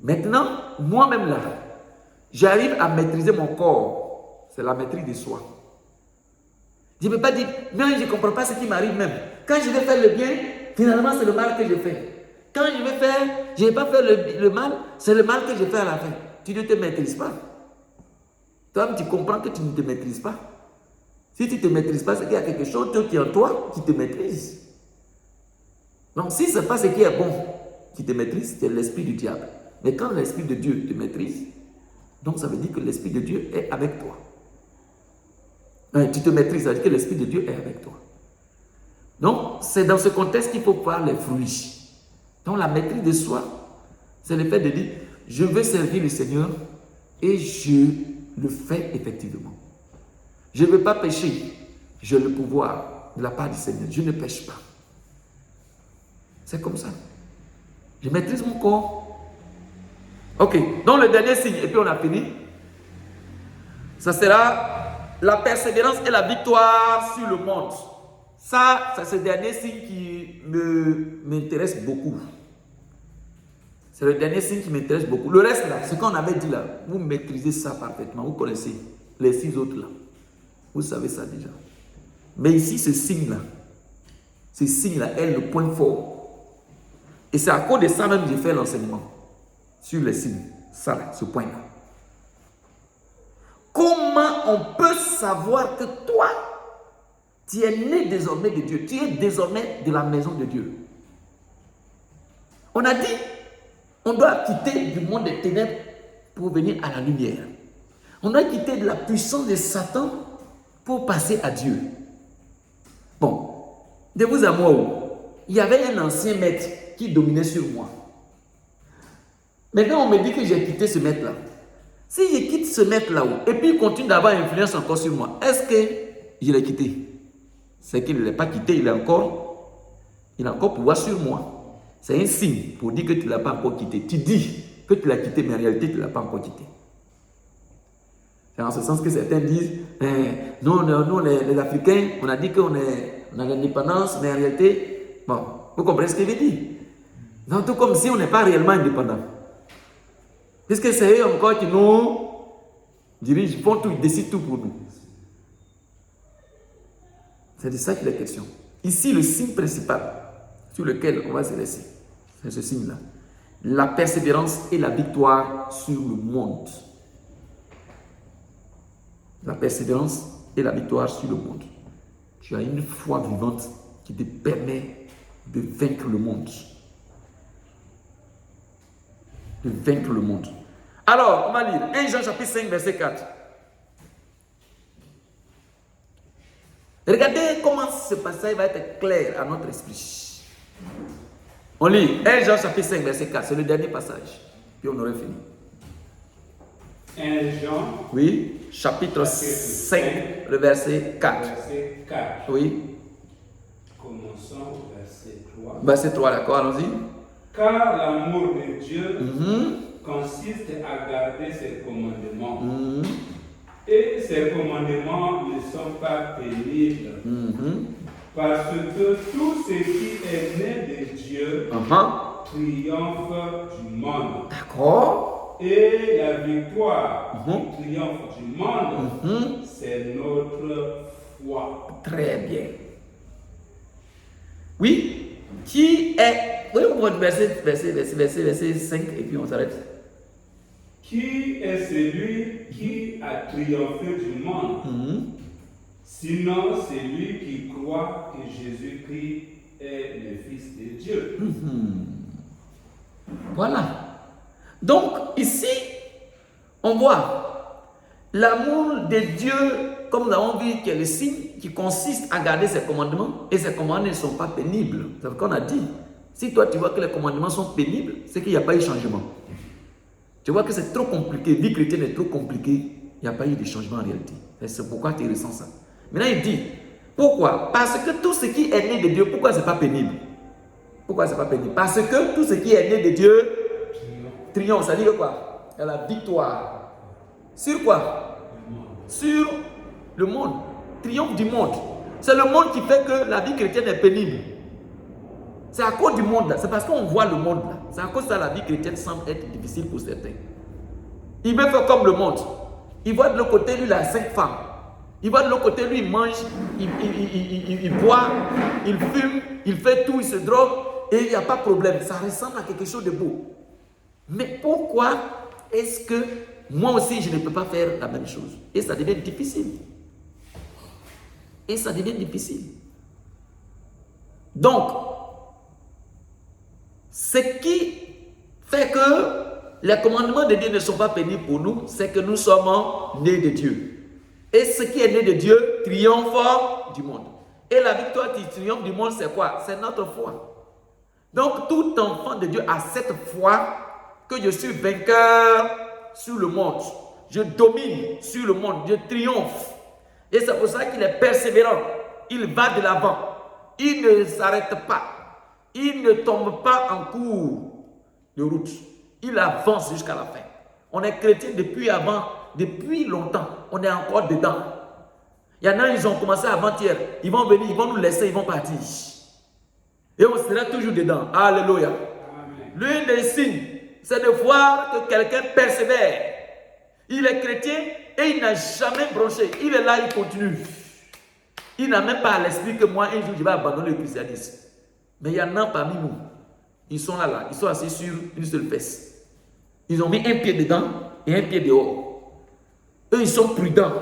Maintenant, moi-même là, j'arrive à maîtriser mon corps. C'est la maîtrise de soi. Je ne peux pas dire, non, je ne comprends pas ce qui m'arrive même. Quand je vais faire le bien, finalement, c'est le mal que je fais. Quand je ne vais pas faire le mal, c'est le mal que je fais à la fin. Tu ne te maîtrises pas. Toi-même, tu comprends que tu ne te maîtrises pas. Si tu ne te maîtrises pas, c'est qu'il y a quelque chose qui est en toi qui te maîtrise. Donc, si ce n'est pas ce qui est bon qui te maîtrise, c'est l'esprit du diable. Mais quand l'Esprit de Dieu te maîtrise, donc ça veut dire que l'Esprit de Dieu est avec toi. Tu te maîtrises, ça veut dire que l'Esprit de Dieu est avec toi. Donc, c'est dans ce contexte qu'il faut voir les fruits. Donc, la maîtrise de soi, c'est le fait de dire, je veux servir le Seigneur et je le fais effectivement. Je ne veux pas pécher. J'ai le pouvoir de la part du Seigneur. Je ne pêche pas. C'est comme ça. Je maîtrise mon corps. Ok, donc le dernier signe, et puis on a fini. Ça sera la persévérance et la victoire sur le monde. Ça, c'est ce dernier signe qui m'intéresse beaucoup. C'est le dernier signe qui m'intéresse beaucoup. Le reste là, ce qu'on avait dit là, vous maîtrisez ça parfaitement. Vous connaissez les 6 autres là. Vous savez ça déjà. Mais ici, ce signe-là est le point fort. Et c'est à cause de ça même que j'ai fait l'enseignement sur les signes. Ça là, ce point-là. Comment on peut savoir que toi, tu es né désormais de Dieu. Tu es désormais de la maison de Dieu. On a dit, on doit quitter du monde des ténèbres pour venir à la lumière. On doit quitter de la puissance de Satan pour passer à Dieu. Bon, de vous à moi, il y avait un ancien maître qui dominait sur moi. Maintenant, on me dit que j'ai quitté ce maître-là. Si je quitte ce maître-là, et puis il continue d'avoir influence encore sur moi, est-ce que je l'ai quitté? C'est qu'il ne l'a pas quitté, il a encore pouvoir sur moi. C'est un signe pour dire que tu ne l'as pas encore quitté. Tu dis que tu l'as quitté, mais en réalité, tu ne l'as pas encore quitté. C'est en ce sens que certains disent, nous les Africains, on a dit qu'on a l'indépendance, mais en réalité, bon, vous comprenez ce que je veux dire? Donc, tout comme si on n'est pas réellement indépendant. Puisque c'est eux encore qui nous dirigent, font tout, ils décident tout pour nous. C'est de ça qu'il est question. Ici, le signe principal sur lequel on va se laisser, c'est ce signe-là. La persévérance et la victoire sur le monde. La persévérance et la victoire sur le monde. Tu as une foi vivante qui te permet de vaincre le monde. De vaincre le monde. Alors, on va lire 1 Jean chapitre 5, verset 4. Regardez comment ce passage va être clair à notre esprit. On lit 1 Jean chapitre 5, verset 4. C'est le dernier passage. Puis on aurait fini. 1 Jean. Oui, chapitre 5, le verset 4. Verset 4. Oui. Commençons au verset 3. Verset 3, d'accord, allons-y. Car l'amour de Dieu consiste à garder ses commandements. Et ces commandements ne sont pas pénibles. Parce que tout ce qui est né de Dieu triomphe du monde. D'accord. Et la victoire du triomphe du monde, c'est notre foi. Très bien. Oui. Qui est... Oui, on voit le verset 5 et puis on s'arrête. Qui est celui qui a triomphé du monde? Sinon, c'est lui qui croit que Jésus-Christ est le Fils de Dieu. Voilà. Donc, ici, on voit l'amour de Dieu, comme nous avons vu, qui est le signe qui consiste à garder ses commandements, et ses commandements ne sont pas pénibles. C'est ce qu'on a dit. Si toi, tu vois que les commandements sont pénibles, c'est qu'il n'y a pas eu de changement. Tu vois que c'est trop compliqué, vie chrétienne est trop compliquée, il n'y a pas eu de changement en réalité. Et c'est pourquoi tu ressens ça. Maintenant, il dit, pourquoi? Parce que tout ce qui est né de Dieu, pourquoi ce n'est pas pénible? Pourquoi ce n'est pas pénible? Parce que tout ce qui est né de Dieu triomphe. Ça dit quoi? Il y a la victoire. Sur quoi? Sur le monde. Triomphe du monde. C'est le monde qui fait que la vie chrétienne est pénible. C'est à cause du monde là. C'est parce qu'on voit le monde là. C'est à cause de ça que la vie chrétienne semble être difficile pour certains. Il veut faire comme le monde. Il voit de l'autre côté, lui, il a 5 femmes. Il voit de l'autre côté, lui, il mange, il boit, il fume, il fait tout, il se drogue, et il n'y a pas de problème. Ça ressemble à quelque chose de beau. Mais pourquoi est-ce que moi aussi, je ne peux pas faire la même chose? Et ça devient difficile. Et ça devient difficile. Donc, ce qui fait que Les commandements de Dieu ne sont pas pénibles pour nous, c'est que nous sommes nés de Dieu. Et ce qui est né de Dieu triomphe du monde. Et la victoire qui triomphe du monde, c'est quoi? C'est notre foi. Donc, tout enfant de Dieu a cette foi que je suis vainqueur sur le monde. Je domine sur le monde, je triomphe. Et c'est pour ça qu'il est persévérant. Il va de l'avant. Il ne s'arrête pas. Il ne tombe pas en cours de route. Il avance jusqu'à la fin. On est chrétien depuis longtemps. On est encore dedans. Il y en a, ils ont commencé avant-hier. Ils vont venir, ils vont nous laisser, ils vont partir. Et on sera toujours dedans. Alléluia. L'un des signes, c'est de voir que quelqu'un persévère. Il est chrétien et il n'a jamais bronché. Il est là, il continue. Il n'a même pas à l'esprit que moi, un jour, je vais abandonner le christianisme. Mais il y en a parmi nous. Ils sont là. Ils sont assis sur une seule fesse. Ils ont mis un pied dedans et un pied dehors. Eux, ils sont prudents.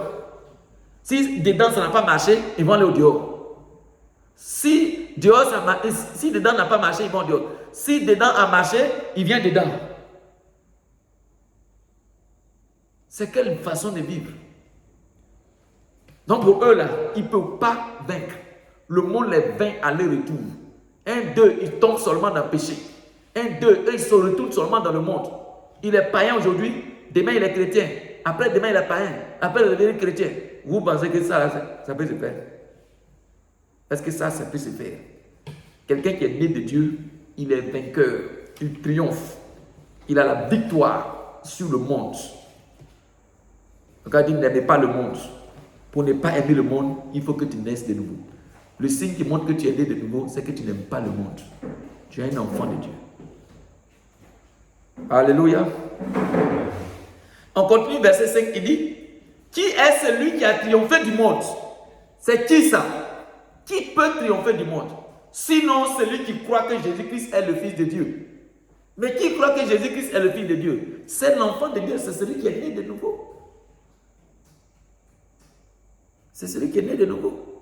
Si dedans, ça n'a pas marché, ils vont aller au dehors. Si dedans n'a pas marché, ils vont au dehors. Si dedans a marché, ils viennent dedans. C'est quelle façon de vivre? Donc pour eux là, ils ne peuvent pas vaincre. Le monde les vainc à leur retour. Un d'eux, ils tombent seulement dans le péché. Un d'eux, ils se retournent seulement dans le monde. Il est païen aujourd'hui, demain il est chrétien. Après demain il est païen. Après il est devenu chrétien. Vous pensez que ça peut se faire? Est-ce que ça peut se faire? Quelqu'un qui est né de Dieu, il est vainqueur. Il triomphe. Il a la victoire sur le monde. Donc il dit, n'aimez pas le monde. Pour ne pas aimer le monde, il faut que tu naisses de nouveau. Le signe qui montre que tu es né de nouveau, c'est que tu n'aimes pas le monde. Tu es un enfant de Dieu. Alléluia. On continue, verset 5, il dit, qui est celui qui a triomphé du monde? C'est qui ça? Qui peut triompher du monde? Sinon, celui qui croit que Jésus-Christ est le Fils de Dieu. Mais qui croit que Jésus-Christ est le Fils de Dieu? C'est l'enfant de Dieu, c'est celui qui est né de nouveau. C'est celui qui est né de nouveau.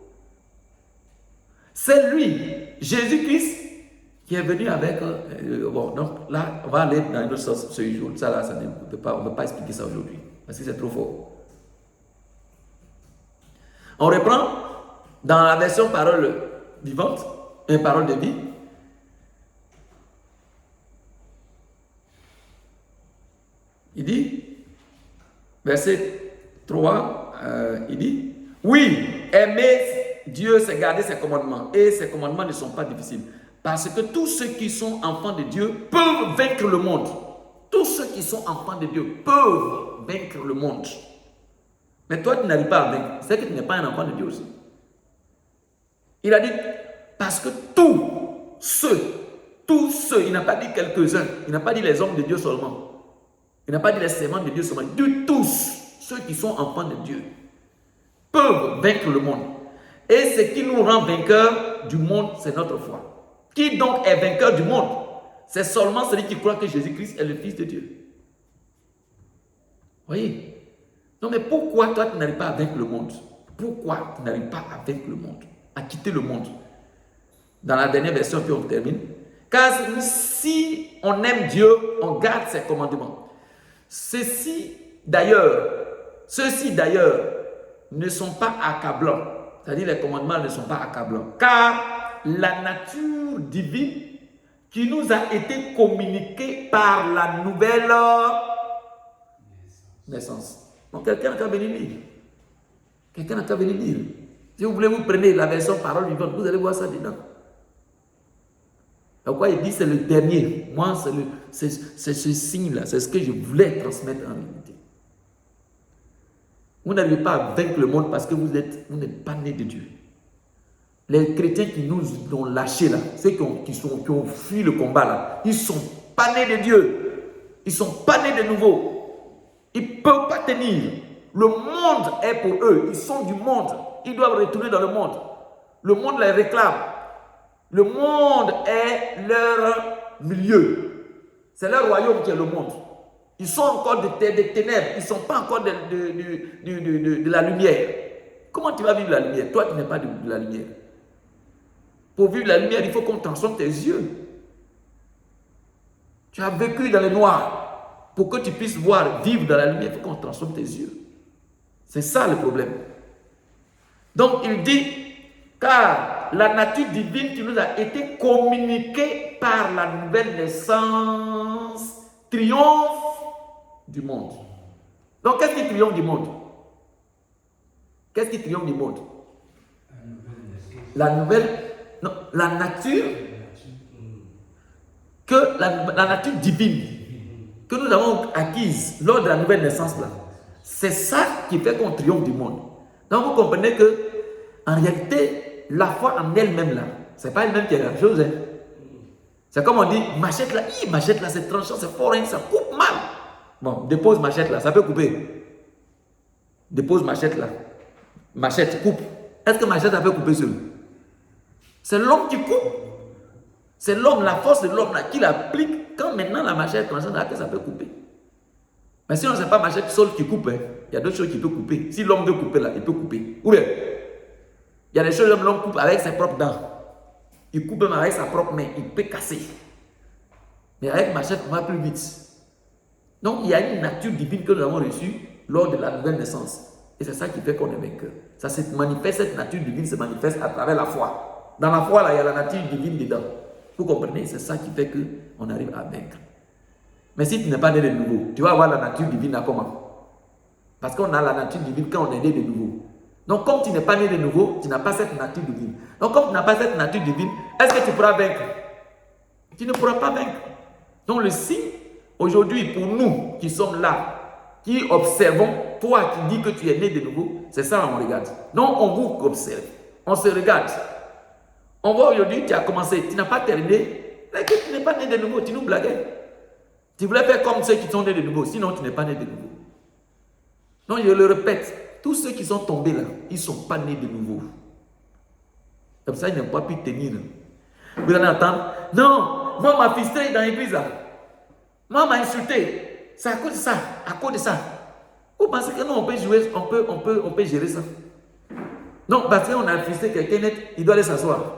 C'est lui, Jésus-Christ, qui est venu avec... bon, donc là, on va aller dans une autre sens ce jour. Ça, là, on ne peut pas expliquer ça aujourd'hui. Parce que c'est trop fort. On reprend dans la version parole vivante, une parole de vie. Il dit, verset 3, il dit, oui, aimer Dieu, c'est garder ses commandements. Et ses commandements ne sont pas difficiles. Parce que tous ceux qui sont enfants de Dieu peuvent vaincre le monde. Tous ceux qui sont enfants de Dieu peuvent vaincre le monde. Mais toi, tu n'arrives pas à vaincre. C'est que tu n'es pas un enfant de Dieu aussi. Il a dit, parce que tous ceux, il n'a pas dit quelques-uns, il n'a pas dit les hommes de Dieu seulement. Il n'a pas dit les servants de Dieu seulement. Il dit tous ceux qui sont enfants de Dieu peuvent vaincre le monde. Et ce qui nous rend vainqueurs du monde, c'est notre foi. Qui donc est vainqueur du monde? C'est seulement celui qui croit que Jésus-Christ est le Fils de Dieu. Voyez? Non, mais pourquoi toi tu n'arrives pas à vaincre le monde? Pourquoi tu n'arrives pas à vaincre le monde? À quitter le monde? Dans la dernière version, puis on termine. Car si on aime Dieu, on garde ses commandements. Ceux-ci d'ailleurs, ne sont pas accablants. C'est-à-dire les commandements ne sont pas accablants. Car la nature divine qui nous a été communiquée par la nouvelle naissance. Donc quelqu'un n'a qu'à venir lire. Quelqu'un n'a qu'à venir lire. Si vous voulez, vous prenez la version parole vivante, vous allez voir ça dedans. Donc quoi il dit, c'est le dernier. Moi, c'est ce signe-là, c'est ce que je voulais transmettre en réalité. Vous n'arrivez pas à vaincre le monde parce que vous n'êtes pas nés de Dieu. Les chrétiens qui nous ont lâchés là, ceux qui ont fui le combat là, ils ne sont pas nés de Dieu. Ils ne sont pas nés de nouveau. Ils ne peuvent pas tenir. Le monde est pour eux. Ils sont du monde. Ils doivent retourner dans le monde. Le monde les réclame. Le monde est leur milieu. C'est leur royaume qui est le monde. Ils sont encore des ténèbres. Ils ne sont pas encore de la lumière. Comment tu vas vivre la lumière? Toi, tu n'es pas de la lumière. Pour vivre la lumière, il faut qu'on transforme tes yeux. Tu as vécu dans le noir. Pour que tu puisses voir, vivre dans la lumière, il faut qu'on transforme tes yeux. C'est ça le problème. Donc il dit, car la nature divine qui nous a été communiquée par la nouvelle naissance triomphe du monde. Donc qu'est-ce qui triomphe du monde? Qu'est-ce qui triomphe du monde? La nature, la nature divine que nous avons acquise lors de la nouvelle naissance là. C'est ça qui fait qu'on triomphe du monde. Donc vous comprenez que en réalité, la foi en elle-même là, c'est pas elle-même qui est la chose. Hein. C'est comme on dit, machette là, c'est tranchant, c'est fort, hein, ça coupe mal. Bon, dépose machette là, ça peut couper. Dépose machette là. Machette, coupe. Est-ce que machette ça peut couper seul? C'est l'homme qui coupe. C'est l'homme, la force de l'homme là qui l'applique. Quand maintenant la machette tranchante là, que ça peut couper. Mais si on ne sait pas machette seule qui coupe, hein, il y a d'autres choses qui peuvent couper. Si l'homme veut couper là, il peut couper. Ou bien, il y a des choses que l'homme coupe avec ses propres dents. Il coupe même avec sa propre main, il peut casser. Mais avec machette, on va plus vite. Donc il y a une nature divine que nous avons reçue lors de la nouvelle naissance. Et c'est ça qui fait qu'on est vainqueur. Ça se manifeste, cette nature divine se manifeste à travers la foi. Dans la foi, là, il y a la nature divine dedans. Vous comprenez? C'est ça qui fait qu'on arrive à vaincre. Mais si tu n'es pas né de nouveau, tu vas avoir la nature divine à comment? Parce qu'on a la nature divine quand on est né de nouveau. Donc comme tu n'es pas né de nouveau, tu n'as pas cette nature divine. Donc comme tu n'as pas cette nature divine, est-ce que tu pourras vaincre? Tu ne pourras pas vaincre. Donc le signe, aujourd'hui, pour nous qui sommes là, qui observons, toi qui dis que tu es né de nouveau, c'est ça on regarde. Non, on vous observe, on se regarde. On voit aujourd'hui, tu as commencé, tu n'as pas terminé, mais que tu n'es pas né de nouveau, tu nous blaguais. Tu voulais faire comme ceux qui sont nés de nouveau, sinon tu n'es pas né de nouveau. Non, je le répète, tous ceux qui sont tombés là, ils ne sont pas nés de nouveau. Comme ça, ils n'ont pas pu tenir. Vous allez entendre, non, moi, m'a fistré dans l'église là. Moi, m'a insulté. C'est à cause de ça, à cause de ça. Vous pensez que nous, on peut jouer, on peut gérer ça? Non, parce qu'on a fistré quelqu'un net, il doit aller s'asseoir.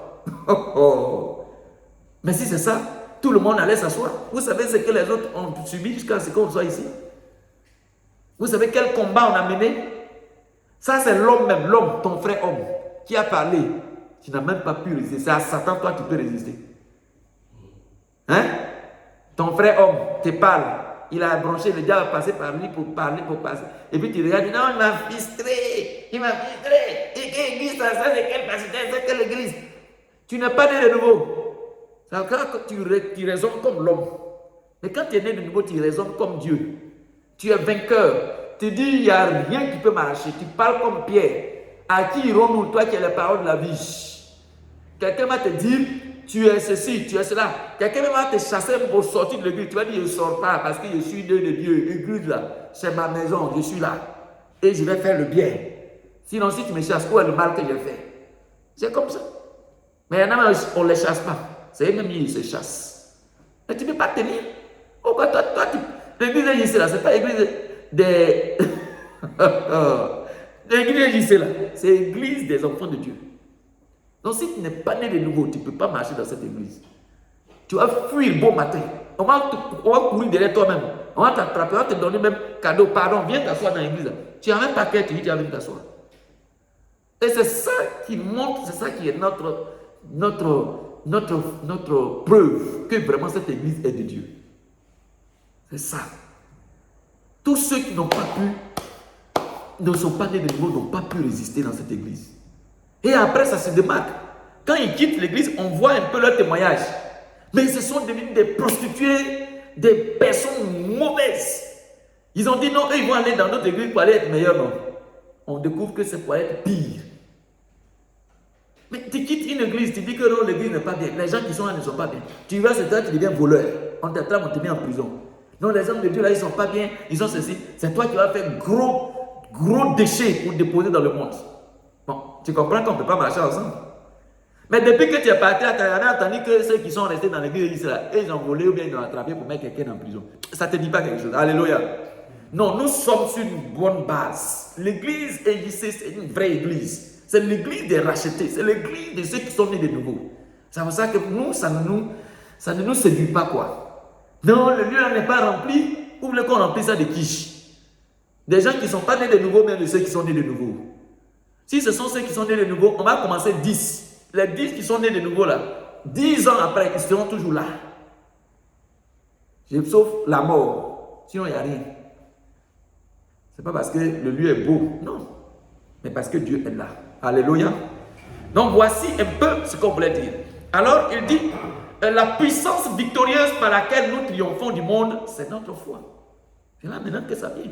Mais si c'est ça, tout le monde allait s'asseoir. Vous savez ce que les autres ont subi jusqu'à ce qu'on soit ici? Vous savez quel combat on a mené? Ça, c'est l'homme même, l'homme, ton frère homme, qui a parlé. Tu n'as même pas pu résister. C'est à Satan, toi, tu peux résister. Hein? Ton frère homme te parle. Il a branché, le diable a passé par lui pour parler, pour passer. Et puis tu regardes, non, il m'a fistré. Il m'a fistré. Et quelle église, ça, c'est quel pasteur, c'est quelle église? Tu n'es pas né de nouveau. C'est encore que tu raisonnes comme l'homme. Mais quand tu es né de nouveau, tu raisonnes comme Dieu. Tu es vainqueur. Tu dis, il n'y a rien qui peut m'arracher. Tu parles comme Pierre. À qui irons-nous, toi qui as les paroles de la vie? Quelqu'un va te dire, tu es ceci, tu es cela. Quelqu'un va te chasser pour sortir de l'église. Tu vas dire, je ne sors pas parce que je suis né de Dieu. L'église là, c'est ma maison, je suis là. Et je vais faire le bien. Sinon, si tu me chasses, où est le mal que j'ai fait? C'est comme ça. Mais il y en a, on ne les chasse pas. C'est eux-mêmes qui se chassent. Mais tu ne peux pas tenir. Oh, toi, l'église de Gisela, ce n'est pas l'église des. L'église de Gisela, c'est l'église des enfants de Dieu. Donc si tu n'es pas né de nouveau, tu ne peux pas marcher dans cette église. Tu vas fuir bon matin. On va courir derrière toi-même. On va t'attraper, on va te donner même cadeau. Pardon, viens t'asseoir dans l'église. Tu n'as même pas qu'à te dire, tu vas venir t'asseoir. Et c'est ça qui montre, c'est ça qui est notre preuve que vraiment cette église est de Dieu. C'est ça. Tous ceux qui n'ont pas pu, ne sont pas nés de nouveau, n'ont pas pu résister dans cette église. Et après, ça se démarque. Quand ils quittent l'église, on voit un peu leur témoignage. Mais ils se sont devenus des prostituées, des personnes mauvaises. Ils ont dit non, eux, ils vont aller dans notre église pour aller être meilleurs, non. On découvre que c'est pour être pire. Mais tu quittes une église, tu dis que non, l'église n'est pas bien. Les gens qui sont là ne sont pas bien. Tu vas, c'est toi qui deviens voleur. On t'attrape, on te met en prison. Non, les hommes de Dieu là, ils ne sont pas bien. Ils ont ceci. C'est toi qui vas faire gros déchets pour déposer dans le monde. Bon, tu comprends qu'on ne peut pas marcher ensemble. Mais depuis que tu es parti, tu as entendu que ceux qui sont restés dans l'église d'Israël, ils ont volé ou bien ils ont attrapé pour mettre quelqu'un en prison. Ça ne te dit pas quelque chose. Alléluia. Non, nous sommes sur une bonne base. L'église EJC, c'est une vraie église. C'est l'église des rachetés. C'est l'église de ceux qui sont nés de nouveau. C'est pour ça que nous, ça ne nous séduit pas, quoi. Non, le lieu n'est pas rempli. Vous voulez qu'on remplisse ça de quiche? Des gens qui ne sont pas nés de nouveau, mais de ceux qui sont nés de nouveau. Si ce sont ceux qui sont nés de nouveau, on va commencer 10. Les 10 qui sont nés de nouveau là, 10 ans après, ils seront toujours là. Sauf la mort. Sinon, il n'y a rien. Ce n'est pas parce que le lieu est beau, non. Mais parce que Dieu est là. Alléluia. Donc, voici un peu ce qu'on voulait dire. Alors, il dit, la puissance victorieuse par laquelle nous triomphons du monde, c'est notre foi. C'est là maintenant que ça vient.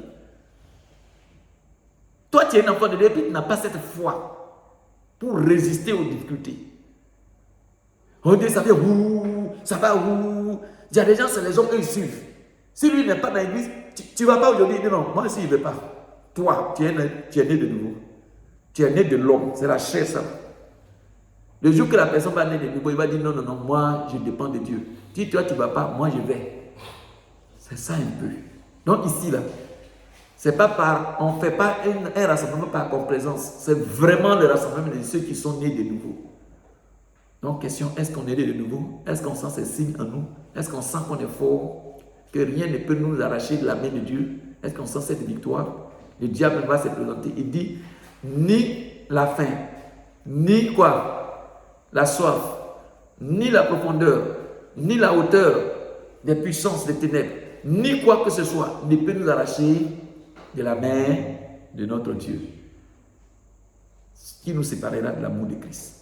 Toi, tu es un enfant de Dieu, et tu n'as pas cette foi pour résister aux difficultés. On dit, ça vient, ouh, ça va, ouh. Il y a des gens, c'est les hommes, eux, ils suivent. Si lui n'est pas dans l'église, tu ne vas pas aujourd'hui dire non, moi aussi, il ne veut pas. Toi, tu es né de nouveau. Tu es né de l'homme, c'est la chair, ça. Le jour que la personne va naître de nouveau, il va dire non, non, non, moi, je dépends de Dieu. Si toi, tu ne vas pas, moi, je vais. C'est ça un peu. Donc, ici, là, c'est pas par, on ne fait pas un rassemblement par complaisance. C'est vraiment le rassemblement de ceux qui sont nés de nouveau. Donc, question, est-ce qu'on est né de nouveau? Est-ce qu'on sent ces signes en nous? Est-ce qu'on sent qu'on est fort? Que rien ne peut nous arracher de la main de Dieu? Est-ce qu'on sent cette victoire? Le diable va se présenter. Il dit, ni la faim, ni quoi? La soif, ni la profondeur, ni la hauteur des puissances des ténèbres, ni quoi que ce soit, ne peut nous arracher de la main de notre Dieu. Ce qui nous séparera de l'amour de Christ.